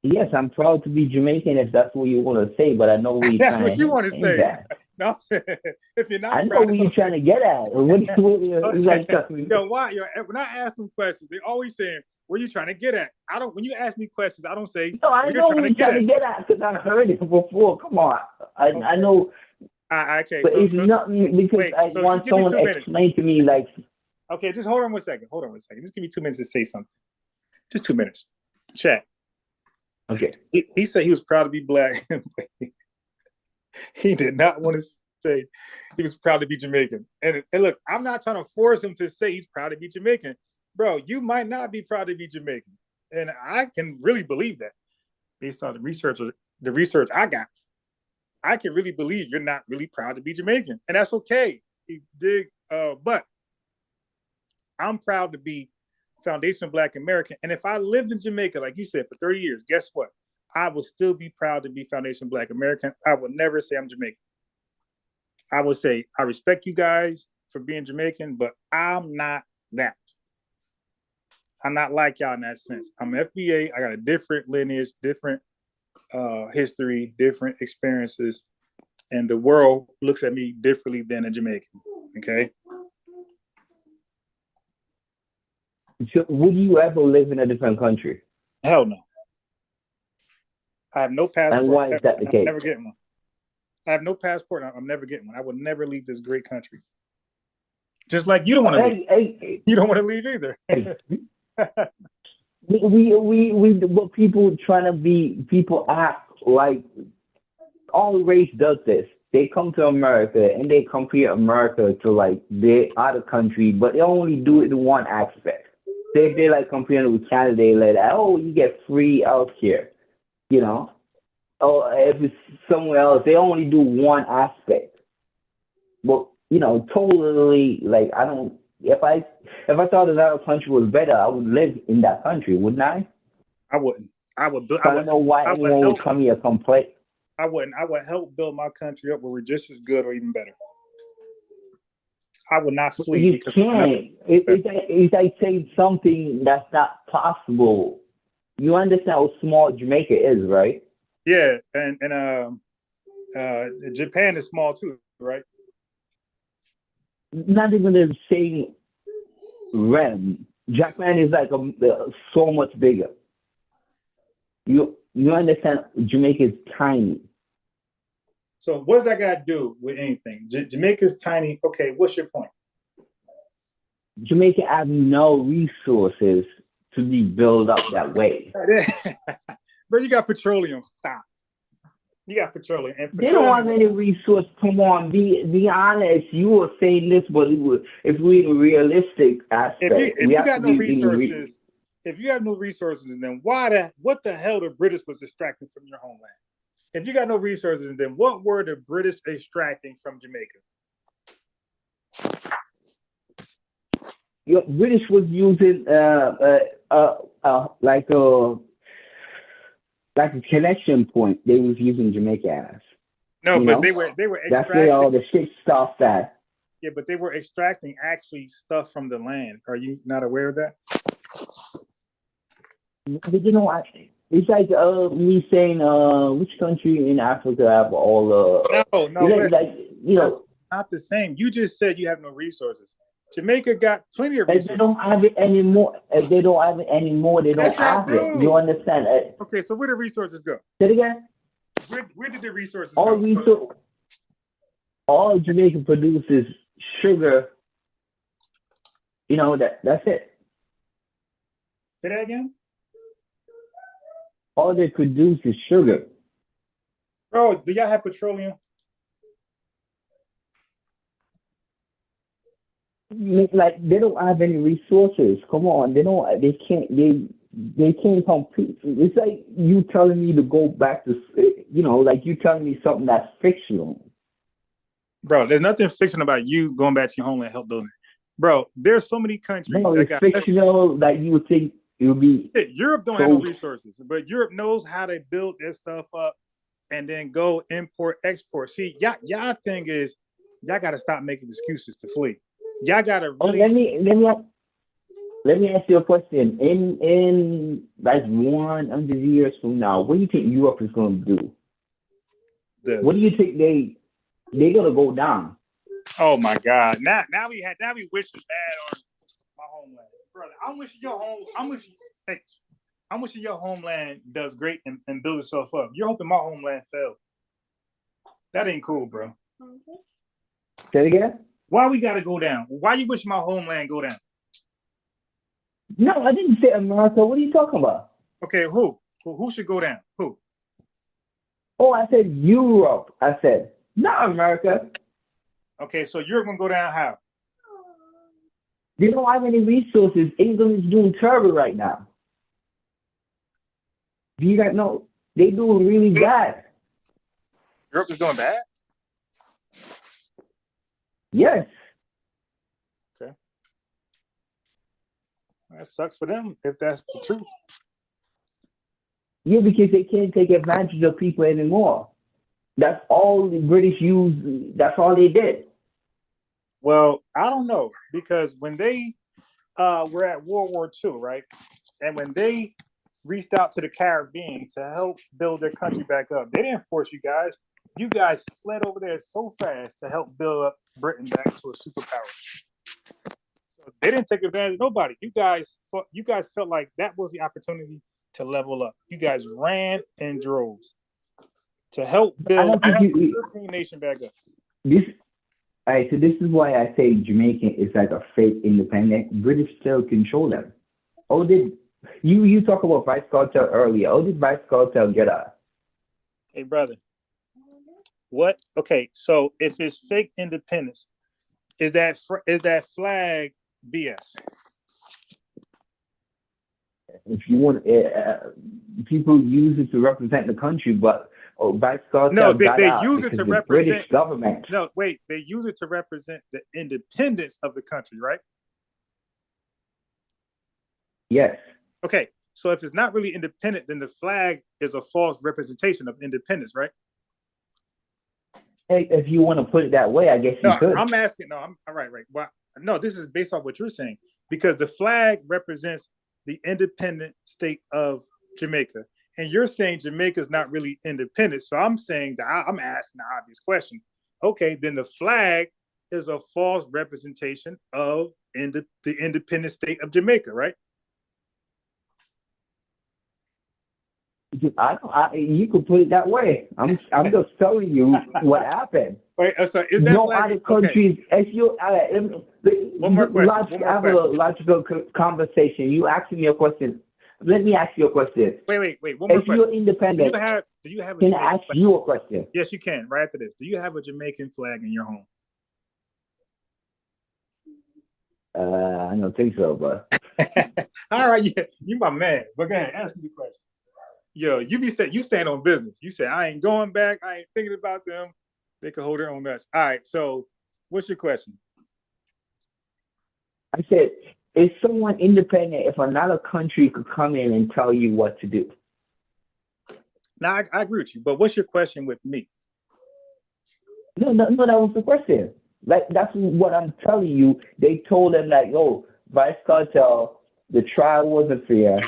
Yes, I'm proud to be Jamaican if that's what you want to say, but I know we're that's what you want to say. That. No, I'm saying, if you're not I know what you're trying to get at. What Yo, why? When I ask them questions, they always saying, Where you trying to get at? I don't. When you ask me questions, I don't say No, I where you're know trying what to you're get trying to at. get at because I heard it before. Come on, I Okay. know, Okay. but So, it's nothing because wait. I So just want give me someone 2 to minutes. explain to me like. Okay. Just hold on 1 second. Hold on 1 second. Just give me 2 minutes to say something. Just 2 minutes. Chat. Okay. He said he was proud to be black. He did not want to say he was proud to be Jamaican. And look, I'm not trying to force him to say he's proud to be Jamaican. Bro, you might not be proud to be Jamaican. And I can really believe that based on the research I got. I can really believe you're not really proud to be Jamaican. And that's okay. But I'm proud to be foundational Black American. And if I lived in Jamaica, like you said, for 30 years, guess what? I would still be proud to be foundation Black American. I would never say I'm Jamaican. I would say I respect you guys for being Jamaican, but I'm not that. I'm not like y'all in that sense. I'm FBA. I got a different lineage, different history, different experiences, and the world looks at me differently than a Jamaican. Okay. So would you ever live in a different country? Hell no. I have no passport. And why is that the I'm case? never getting one. I have no passport. I'm never getting one. I would never leave this great country. Just like you don't want to leave. You don't want to leave either. But people act like all race does this. They come to America and they compare America to like their other country, but they only do it in one aspect. If they like comparing with Canada, they like, oh, you get free healthcare, you know. Or if it's somewhere else, they only do one aspect. But totally like I don't. If I thought another country was better, I would live in that country, wouldn't I? I wouldn't. I would. I don't know why anyone would come here complain. I wouldn't. I would help build my country up where we're just as good or even better. I would not flee. You can't. It's like saying something that's not possible. You understand how small Jamaica is, right? Yeah, and Japan is small too, right? Not even the same realm. Japan is like so much bigger. You understand? Jamaica is tiny. So what does that got to do with anything? Jamaica's tiny. Okay, what's your point? Jamaica has no resources to be built up that way. But you got petroleum. Stop. You got petroleum. And they don't have any resource. Come on, be honest. You were saying this, but if we're in realistic aspect, if you got no resources, if you have no resources, then what the hell the British was extracting from your homeland? If you got no resources, then what were the British extracting from Jamaica? Your British was using like a connection point. They was using Jamaica as. No, but they were extracting. That's where all the shit stuff that. Yeah, but they were extracting actually stuff from the land. Are you not aware of that? But it's like me saying which country in Africa have all no, that's not the same. You just said you have no resources. Jamaica got plenty of resources. If they don't have it anymore, they don't have it. You understand? Okay, so where do resources go? Say it again. Where did the resources go? All Jamaica produces sugar. That's it. Say that again. All they produce is sugar. Bro, do y'all have petroleum? Like they don't have any resources. Come on, they can't compete. It's like you telling me to go back to like you telling me something that's fictional. Bro, there's nothing fictional about you going back to your homeland and help building. Bro, there's so many countries that got fictional that you would think it would be. Europe don't have no resources, but Europe knows how to build their stuff up and then go import, export. See, y'all thing is y'all got to stop making excuses to flee. Y'all gotta really. Let me ask you a question. In like 100 years from now, what do you think Europe is going to do? What do you think they're gonna go down? Oh my God! Now we wish bad on my homeland, brother, I'm wishing your home. I'm wishing your homeland does great and build itself up. You're hoping my homeland fails. That ain't cool, bro. Say it again? Why we gotta go down? Why you wish my homeland go down? No, I didn't say America. What are you talking about? Okay, who? Who should go down? Who? Oh, I said Europe. I said, not America. Okay, so you're gonna go down how? They don't have any resources. England is doing terrible right now. Do you guys know? They doing really bad. Europe is doing bad? Yes. Okay. That sucks for them if that's the truth. Yeah, because they can't take advantage of people anymore. That's all the British used. That's all they did. Well, I don't know, because when they were at World War II, right? And when they reached out to the Caribbean to help build their country back up, they didn't force you guys. You guys fled over there so fast to help build up Britain back to a superpower. So they didn't take advantage of nobody. You guys felt like that was the opportunity to level up. You guys ran in droves to help build the European nation back up. All right, so this is why I say Jamaican is like a fake independent. British still control them. Oh, did you talk about Vice Cartel earlier? Oh, did Vice Cartel get us? Hey, brother. What? Okay, so if it's fake independence, is that flag BS? If you want, people use it to represent the country, but Vice Cartel no, they got use it to represent the British government. No, wait, they use it to represent the independence of the country, right? Yes. Okay, so if it's not really independent, then the flag is a false representation of independence, right? Hey, if you want to put it that way, I guess you could. I'm asking. No, I'm all right. Right. Well, no, this is based off what you're saying, because the flag represents the independent state of Jamaica, and you're saying Jamaica is not really independent. So I'm saying that I'm asking the obvious question. Okay, then the flag is a false representation of the independent state of Jamaica, right? You could put it that way. I'm just telling you what happened. Wait, so is that no flag, other countries? Okay. If you One more question. Have a logical conversation. You ask me a question. Let me ask you a question. Wait. One more question. If you're independent, do you have? Can I ask you a question? Yes, you can. Right after this, do you have a Jamaican flag in your home? I don't think so, but all right, yeah, you my man. But go ahead, ask me the question. Yo, you stand on business. You say I ain't going back. I ain't thinking about them. They can hold their own mess. All right. So, what's your question? I said, is someone independent if another country could come in and tell you what to do? Now, I agree with you. But what's your question with me? No, that was the question. Like, that's what I'm telling you. They told them, like, oh, Vice Cartel, the trial wasn't fair.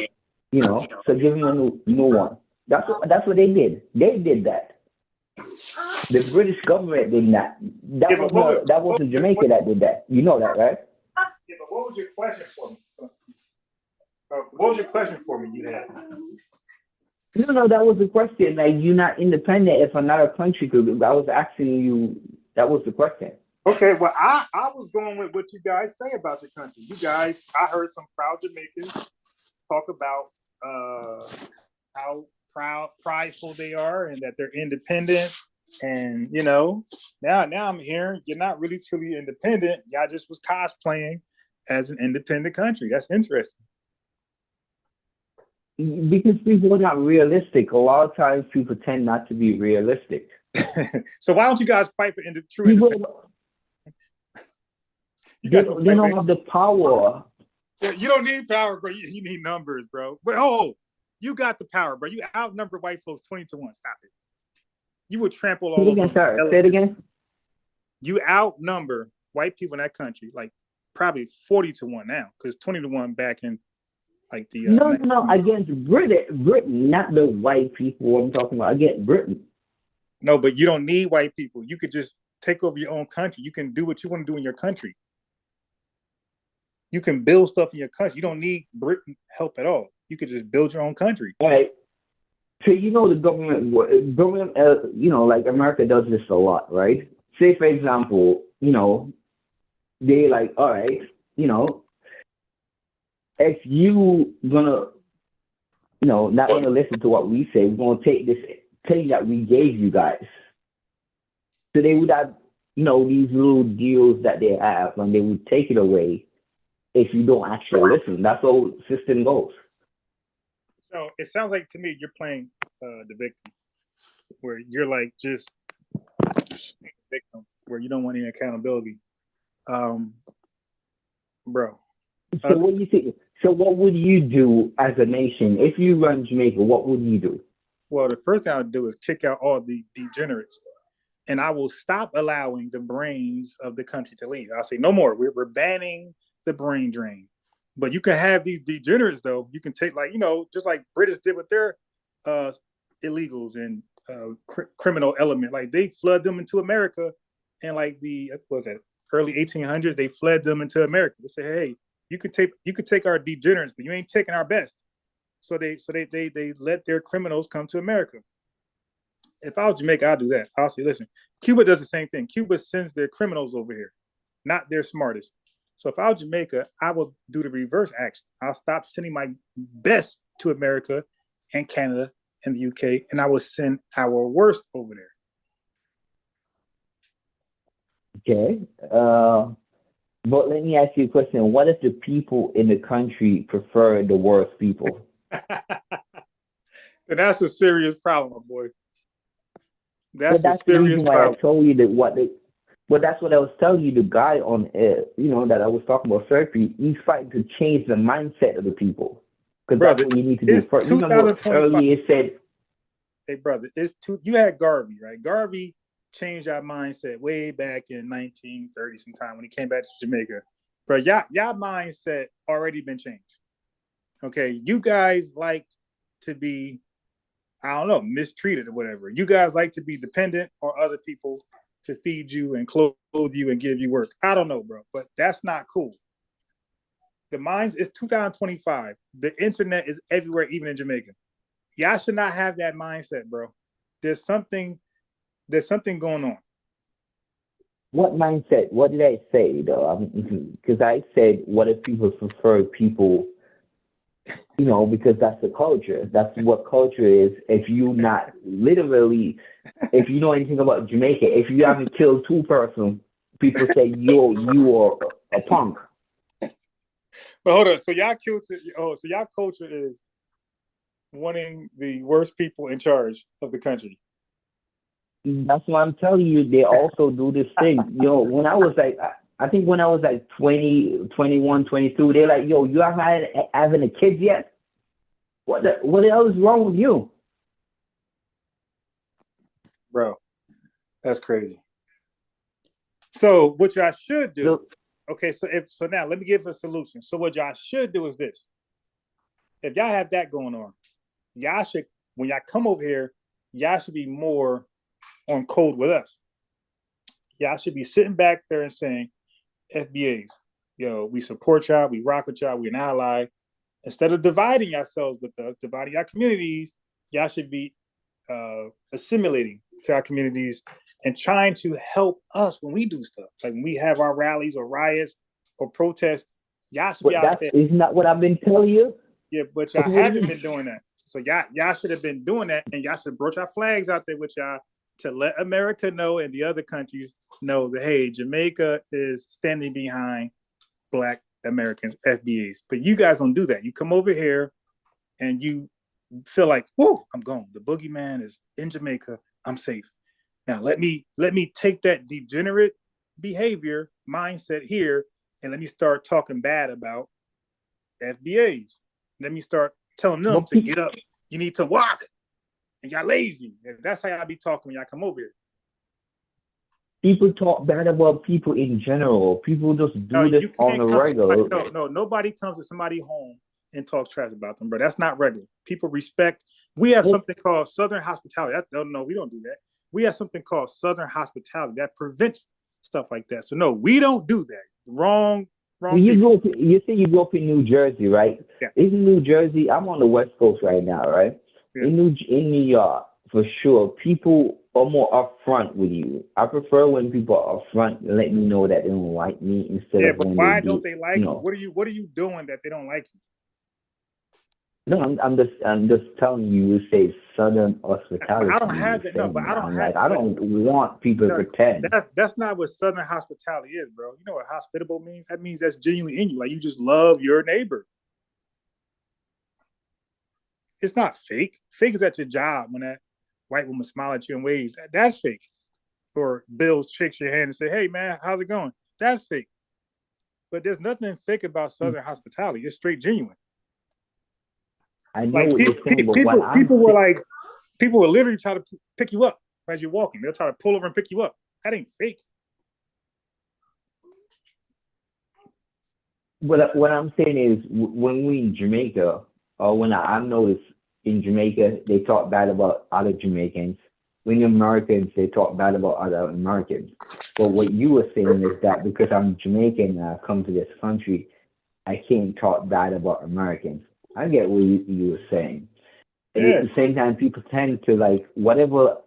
So give him a new one. That's what they did. They did that. The British government did that. That wasn't Jamaica that did that. You know that, right? Yeah, but what was your question for me? What was your question for me? You had. No, that was the question. Like, you're not independent if another country could. I was asking you. That was the question. Okay, well, I was going with what you guys say about the country. You guys, I heard some proud Jamaicans talk about how prideful they are and that they're independent. And now I'm hearing you're not really truly independent. Y'all just was cosplaying as an independent country. That's interesting. Because people are not realistic. A lot of times people tend not to be realistic. So why don't you guys fight for true independence? They don't have the power. You don't need power, bro. You need numbers, bro. But you got the power, bro. You outnumber white folks 20-1. Stop it. You would trample all over. Say it again. You outnumber white people in that country like probably 40-1 now, because 20-1 back in like the no against Britain, not the white people. I'm talking about against Britain. No, but you don't need white people. You could just take over your own country. You can do what you want to do in your country. You can build stuff in your country. You don't need Britain help at all. You could just build your own country. All right. So the government, like America does this a lot, right? Say for example, they like, all right, if you gonna, not gonna listen to what we say, we're gonna take this thing that we gave you guys. So they would have, these little deals that they have, and they would take it away if you don't actually listen. That's how the system goes. So it sounds like to me you're playing the victim, where you're like just victim, where you don't want any accountability, bro. So what do you think? So what would you do as a nation if you run Jamaica? What would you do? Well, the first thing I'll do is kick out all the degenerates, and I will stop allowing the brains of the country to leave. I'll say no more. We're banning the brain drain. But you can have these degenerates, though. You can take, like, just like British did with their illegals and criminal element. Like, they flood them into America, and like early 1800s, they fled them into America. They say, hey, you could take our degenerates, but you ain't taking our best. So they let their criminals come to America. If I was Jamaica, I'll do that. I'll say, listen, Cuba does the same thing. Cuba sends their criminals over here, not their smartest. So if I was Jamaica, I will do the reverse action. I'll stop sending my best to America and Canada and the UK, and I will send our worst over there. Okay. But let me ask you a question. What if the people in the country prefer the worst people? Then that's a serious problem, my boy. That's a serious problem. I told you that But that's what I was telling you. The guy on, that I was talking about therapy, he's fighting to change the mindset of the people, because that's what you need to do first. You remember earlier it said, "Hey, brother, you had Garvey, right? Garvey changed our mindset way back in 1930 sometime when he came back to Jamaica. But y'all mindset already been changed. Okay, you guys like to be, I don't know, mistreated or whatever. You guys like to be dependent on other people to feed you and clothe you and give you work. I don't know, bro, but that's not cool. It's 2025. The internet is everywhere, even in Jamaica. Y'all should not have that mindset, bro. There's something going on. What mindset? What did I say, though? Because I said, what if people prefer people, because that's the culture. That's what culture is. If you not literally, if you know anything about Jamaica, if you haven't killed two persons, people say you are a punk. But hold on. So y'all culture is wanting the worst people in charge of the country. That's what I'm telling you. They also do this thing. When I was like, I think when I was like 20, 21, 22, they're like, yo, you haven't having a kid yet? What the hell is wrong with you? Bro, that's crazy. So what y'all should do, so now let me give a solution. So what y'all should do is this. If y'all have that going on, y'all should, when y'all come over here, y'all should be more on code with us. Y'all should be sitting back there and saying, FBAs, we support y'all, we rock with y'all, we're an ally. Instead of dividing yourselves with us, dividing our communities, y'all should be assimilating to our communities and trying to help us when we do stuff. Like when we have our rallies or riots or protests, y'all should be out there. Isn't that what I've been telling you? Yeah, but y'all haven't been doing that. So y'all should have been doing that, and y'all should broach our flags out there with y'all to let America know and the other countries know that, hey, Jamaica is standing behind Black Americans, FBAs. But you guys don't do that. You come over here and you feel like, whoa, I'm gone. The boogeyman is in Jamaica. I'm safe. Now let me take that degenerate behavior mindset here and let me start talking bad about FBAs. Let me start telling them to get up. You need to walk. And y'all lazy. And that's how y'all be talking when y'all come over here. People talk bad about people in general. People just do this on a regular. No, nobody comes to somebody's home and talks trash about them, bro. That's not regular. People respect. We have something called Southern hospitality. No, we don't do that. We have something called Southern hospitality that prevents stuff like that. So no, we don't do that. Wrong Wrong people. You say you grew up in New Jersey, right? Yeah, In New Jersey, I'm on the West Coast right now, right? yeah, In New York, for sure, people are more upfront with you. I prefer when people are upfront and let me know that they don't like me instead yeah. of But when they why don't do, they you like you? know. What are you doing that they don't like you? No, I'm just telling you. You say Southern But I hospitality. don't You were have that. No, but saying, I don't I'm have like, that. I But don't want people to no, pretend. that's not what Southern hospitality is, bro. You know what hospitable means? That means that's genuinely in you. Like you just love your neighbor. It's not fake. Fake is at your job when that white woman smile at you and wave. That's fake. Or Bill shakes your hand and say, "Hey man, how's it going?" That's fake. But there's nothing fake about Southern hospitality. It's straight genuine. I know Like what you're saying, but what I'm people will literally try to pick you up as you're walking. They'll try to pull over and pick you up. That ain't fake. what I'm saying is when we in Jamaica, or when I noticed in Jamaica, they talk bad about other Jamaicans. When Americans, they talk bad about other Americans. But what you were saying is that because I'm Jamaican and I come to this country, I can't talk bad about Americans. I get what you were saying. And at Yeah. the same time, people tend to like whatever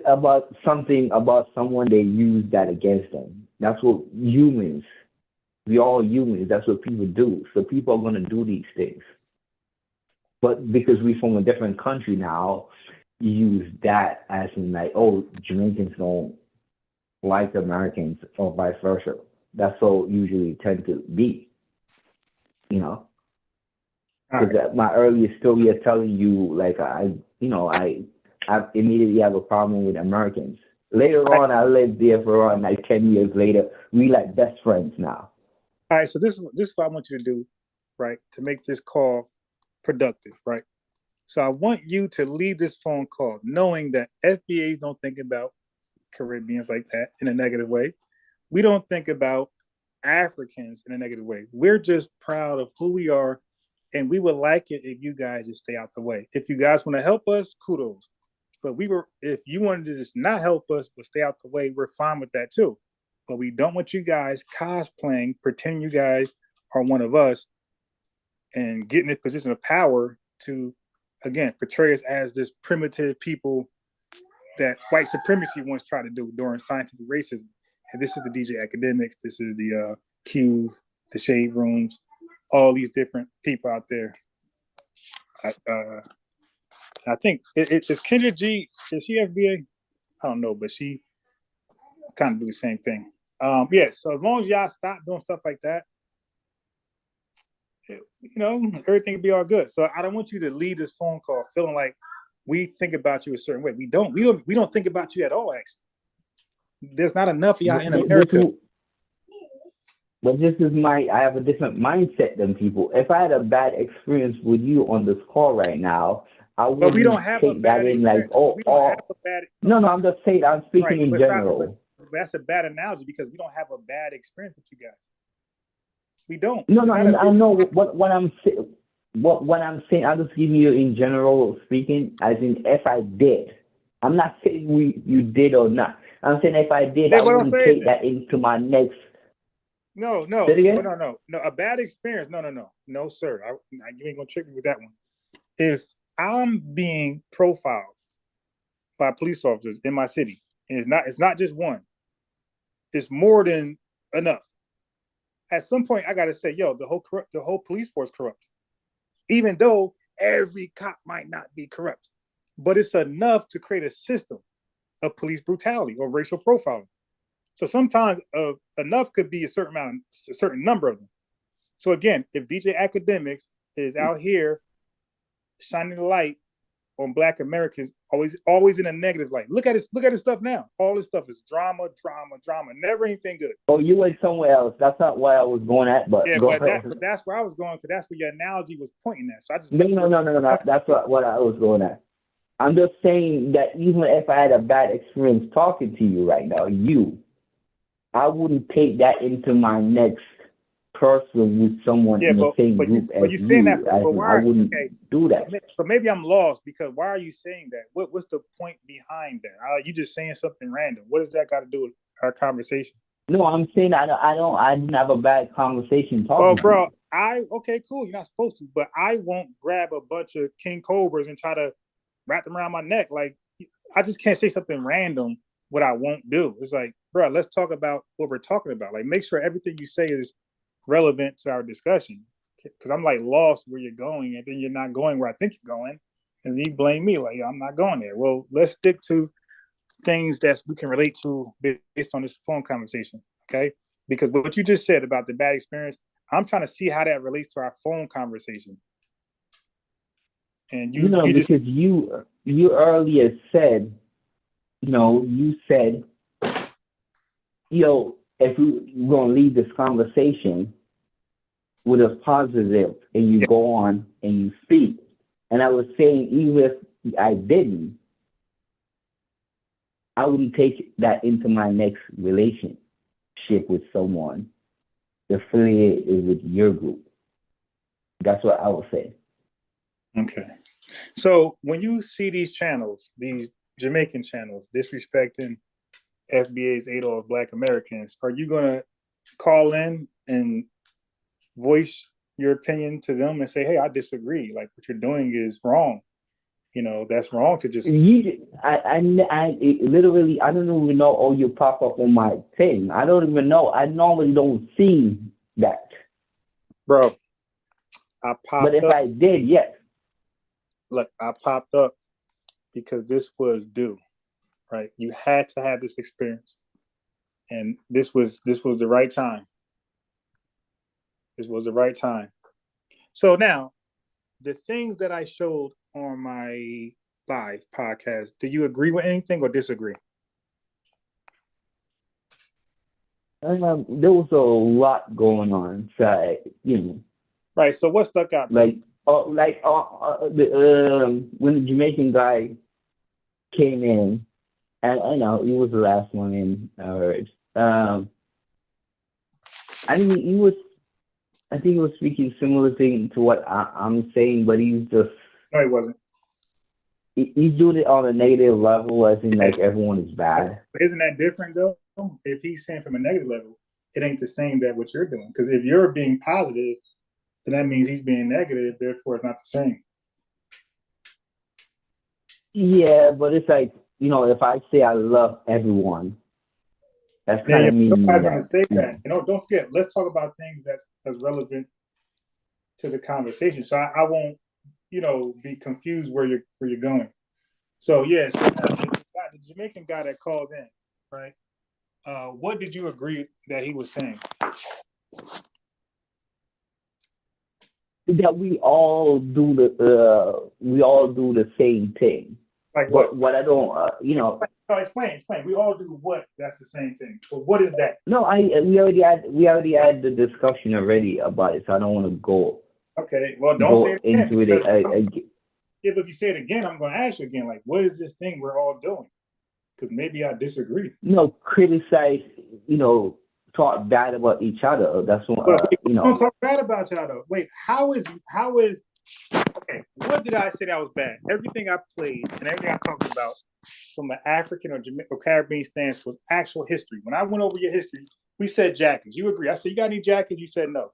about something about someone, they use that against them. That's what humans, we all humans, that's what people do. So people are going to do these things. But because we're from a different country now, you use that as in like, oh, Jamaicans don't like Americans or vice versa. That's how usually tend to be, you know. All Because right. my earlier story is telling you, like I immediately have a problem with Americans. Later All right. on, I lived there for around like 10 years later. We like best friends now. All right. So this is what I want you to do, right? To make this call productive, right? So I want you to leave this phone call knowing that FBAs don't think about Caribbeans like that in a negative way. We don't think about Africans in a negative way. We're just proud of who we are, and we would like it if you guys just stay out the way. If you guys want to help us, kudos. But if you wanted to just not help us but stay out the way, we're fine with that too. But we don't want you guys cosplaying, pretending you guys are one of us and getting in a position of power to, again, portray us as this primitive people that white supremacy once tried to do during scientific racism. And this is the DJ Academics. This is the Qs, the Shade Rooms, all these different people out there. I think it's Kendra G. Is she FBA? I don't know, but she kind of do the same thing. Yeah. So as long as y'all stop doing stuff like that, everything will be all good. So I don't want you to leave this phone call feeling like we think about you a certain way. We don't. We don't think about you at all. Actually, there's not enough of y'all in This America. is, but this is I have a different mindset than people. If I had a bad experience with you on this call right now, I But we don't wouldn't have a take that bad in like, experience. oh, We don't have oh, a bad. No, no, no, stop. I'm just saying, I'm Right, speaking in but stop. general. But that's a bad analogy because we don't have a bad experience with you guys. We don't. No, It's no, not a. I know what I'm saying. What I'm saying, I'm just giving you in general speaking, as in if I did. I'm not saying you did or not. I'm saying if I did, I Then what I'm wouldn't saying take then. that into my next. No, Say no, it again. no. A bad experience. No, sir. You ain't gonna trick me with that one. If I'm being profiled by police officers in my city, and it's not just one. It's more than enough. At some point, I gotta say, yo, the whole police force corrupt. Even though every cop might not be corrupt, but it's enough to create a system of police brutality or racial profiling. So sometimes enough could be a certain number of them. So again, if DJ Academics is out here shining the light on Black Americans, always in a negative light. Look at his stuff now. All this stuff is drama, drama, drama. Never anything good. Oh, you went somewhere else. That's not where I was going at, but Yeah, go but ahead. that's where I was going because that's where your analogy was pointing at. So I just No, want no, you no, no, no. That's what I was going at. I'm just saying that even if I had a bad experience talking to you right now, I wouldn't take that into my next person with someone yeah, in the same group as you saying that you. for As but in, I why? wouldn't Okay, do so that. so maybe I'm lost because why are you saying that? What's the point behind that? Are you just saying something random? What does that got to do with our conversation? No, I'm saying I didn't have a bad conversation Well, talking to bro, you. okay, cool. You're not supposed to, but I won't grab a bunch of king cobras and try to wrap them around my neck. Like, I just can't say something random what I won't do. It's like, bro, let's talk about what we're talking about. Like, make sure everything you say is relevant to our discussion. Because I'm like lost where you're going, and then you're not going where I think you're going, and you blame me like I'm not going there. Well, let's stick to things that we can relate to based on this phone conversation, okay? Because what you just said about the bad experience, I'm trying to see how that relates to our phone conversation. And you just Because you earlier said, you said, if we're gonna leave this conversation with a positive, and you yeah, go on and you speak, and I was saying, even if I didn't, I wouldn't take that into my next relationship with someone affiliated with your group. That's what I would say. okay. So when you see these channels, these Jamaican channels disrespecting FBA's Adolf Black Americans, are you gonna call in and voice your opinion to them and say, "Hey, I disagree. Like what you're doing is wrong. That's wrong to just." Literally, I don't even know. Oh, you pop up on my thing. I don't even know. I normally don't see that. Bro, I But popped if up. I did, yes. Look, I popped up because this was due, right? You had to have this experience, and this was the right time. This was the right time. So now, the things that I showed on my live podcast, do you agree with anything or disagree? There was a lot going on. So, Right. So what stuck out to you? like, when the Jamaican guy came in, and I know he was the last one in. I heard. I mean, he was. I think he was speaking similar thing to what I'm saying, but he's just No, he wasn't. he's doing it on a negative level, as in like Yes. everyone is bad. Isn't that different though? If he's saying from a negative level, it ain't the same that what you're doing. Because if you're being positive, then that means he's being negative. Therefore, it's not the same. Yeah, but it's like, if I say I love everyone, that's Yeah, kind yeah. of meaning Nobody's gonna that, say that. Don't forget. Let's talk about things that's relevant to the conversation. So I won't, be confused where you're going. So yeah, so the Jamaican guy that called in, right? What did you agree that he was saying? that we all do the same thing. Like what? But what I don't, No, explain. We all do what? That's the same thing. But what is that? no, we already had the discussion already about it, so I don't want to Okay, well, don't say go it again into it. because if you say it again, I'm going to ask you again. Like, what is this thing we're all doing? Because maybe I disagree. Criticize, talk bad about each other. That's what, But we don't talk bad about y'all though. Wait, how is okay? What did I say that was bad? Everything I played and everything I talked about from an African or Caribbean stance was actual history. When I went over your history, we said jackets. You agree? I said you got any jackets? You said no,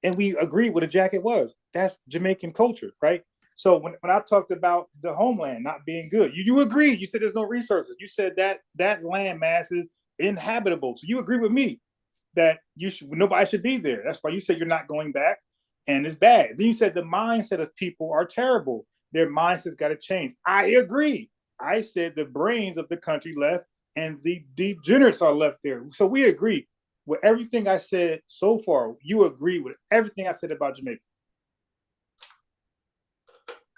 and we agreed what a jacket was. That's Jamaican culture, right? So when I talked about the homeland not being good, you agreed. You said there's no resources. You said that land mass is inhabitable. So you agree with me that nobody should be there. That's why you said you're not going back, and it's bad. Then you said the mindset of people are terrible. Their mindset's got to change. I agree. I said the brains of the country left, and the degenerates are left there. So we agree with everything I said so far. You agree with everything I said about Jamaica.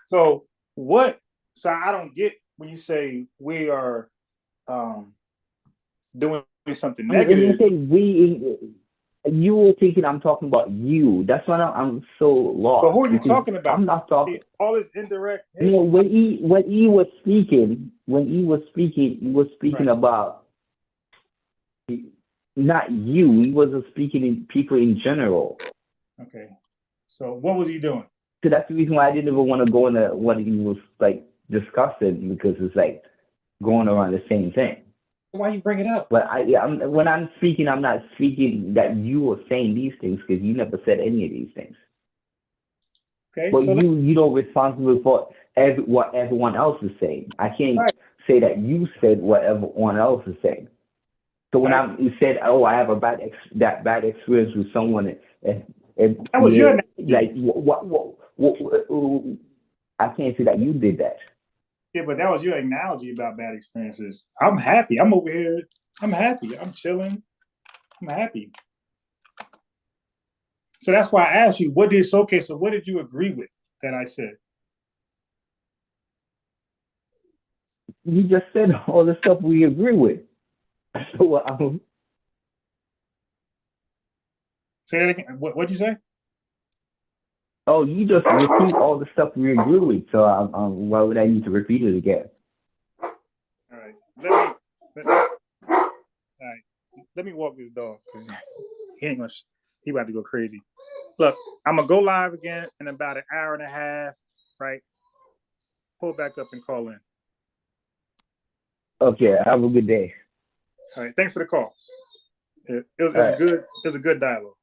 So what? So I don't get when you say we are um, doing something I mean, when you negative. say we, you were thinking I'm talking about you. That's why I'm so But lost, who are you because talking about? I'm not talking. All this indirect. When he was speaking, he was speaking Right. about not you. He wasn't speaking in people in general. Okay. So what was he doing? So that's the reason why I didn't even want to go into what he was like discussing, because it's like going around the same thing. Why you bring it up? But when I'm speaking, I'm not speaking that you were saying these things because you never said any of these things. Okay, But so you don't responsible for what everyone else is saying. I can't Right. say that you said what everyone else is saying. So when Right. you said, "Oh, I have a bad experience with someone," and That was your analogy. like what, I can't say that you did that. Yeah, but that was your analogy about bad experiences. I'm happy. I'm over here. I'm happy. I'm chilling. I'm happy. So that's why I asked you, what did you agree with that I said? You just said all the stuff we agree with. So Say that again. What'd you say? oh, you just repeat all the stuff we agree with. So why would I need to repeat it again? All right. All right. Let me walk this dog because he about to go crazy. Look, I'm gonna go live again in about an hour and a half, right? Pull back up and call in. Okay, have a good day. All right, thanks for the call. It was All right. good. It was a good dialogue.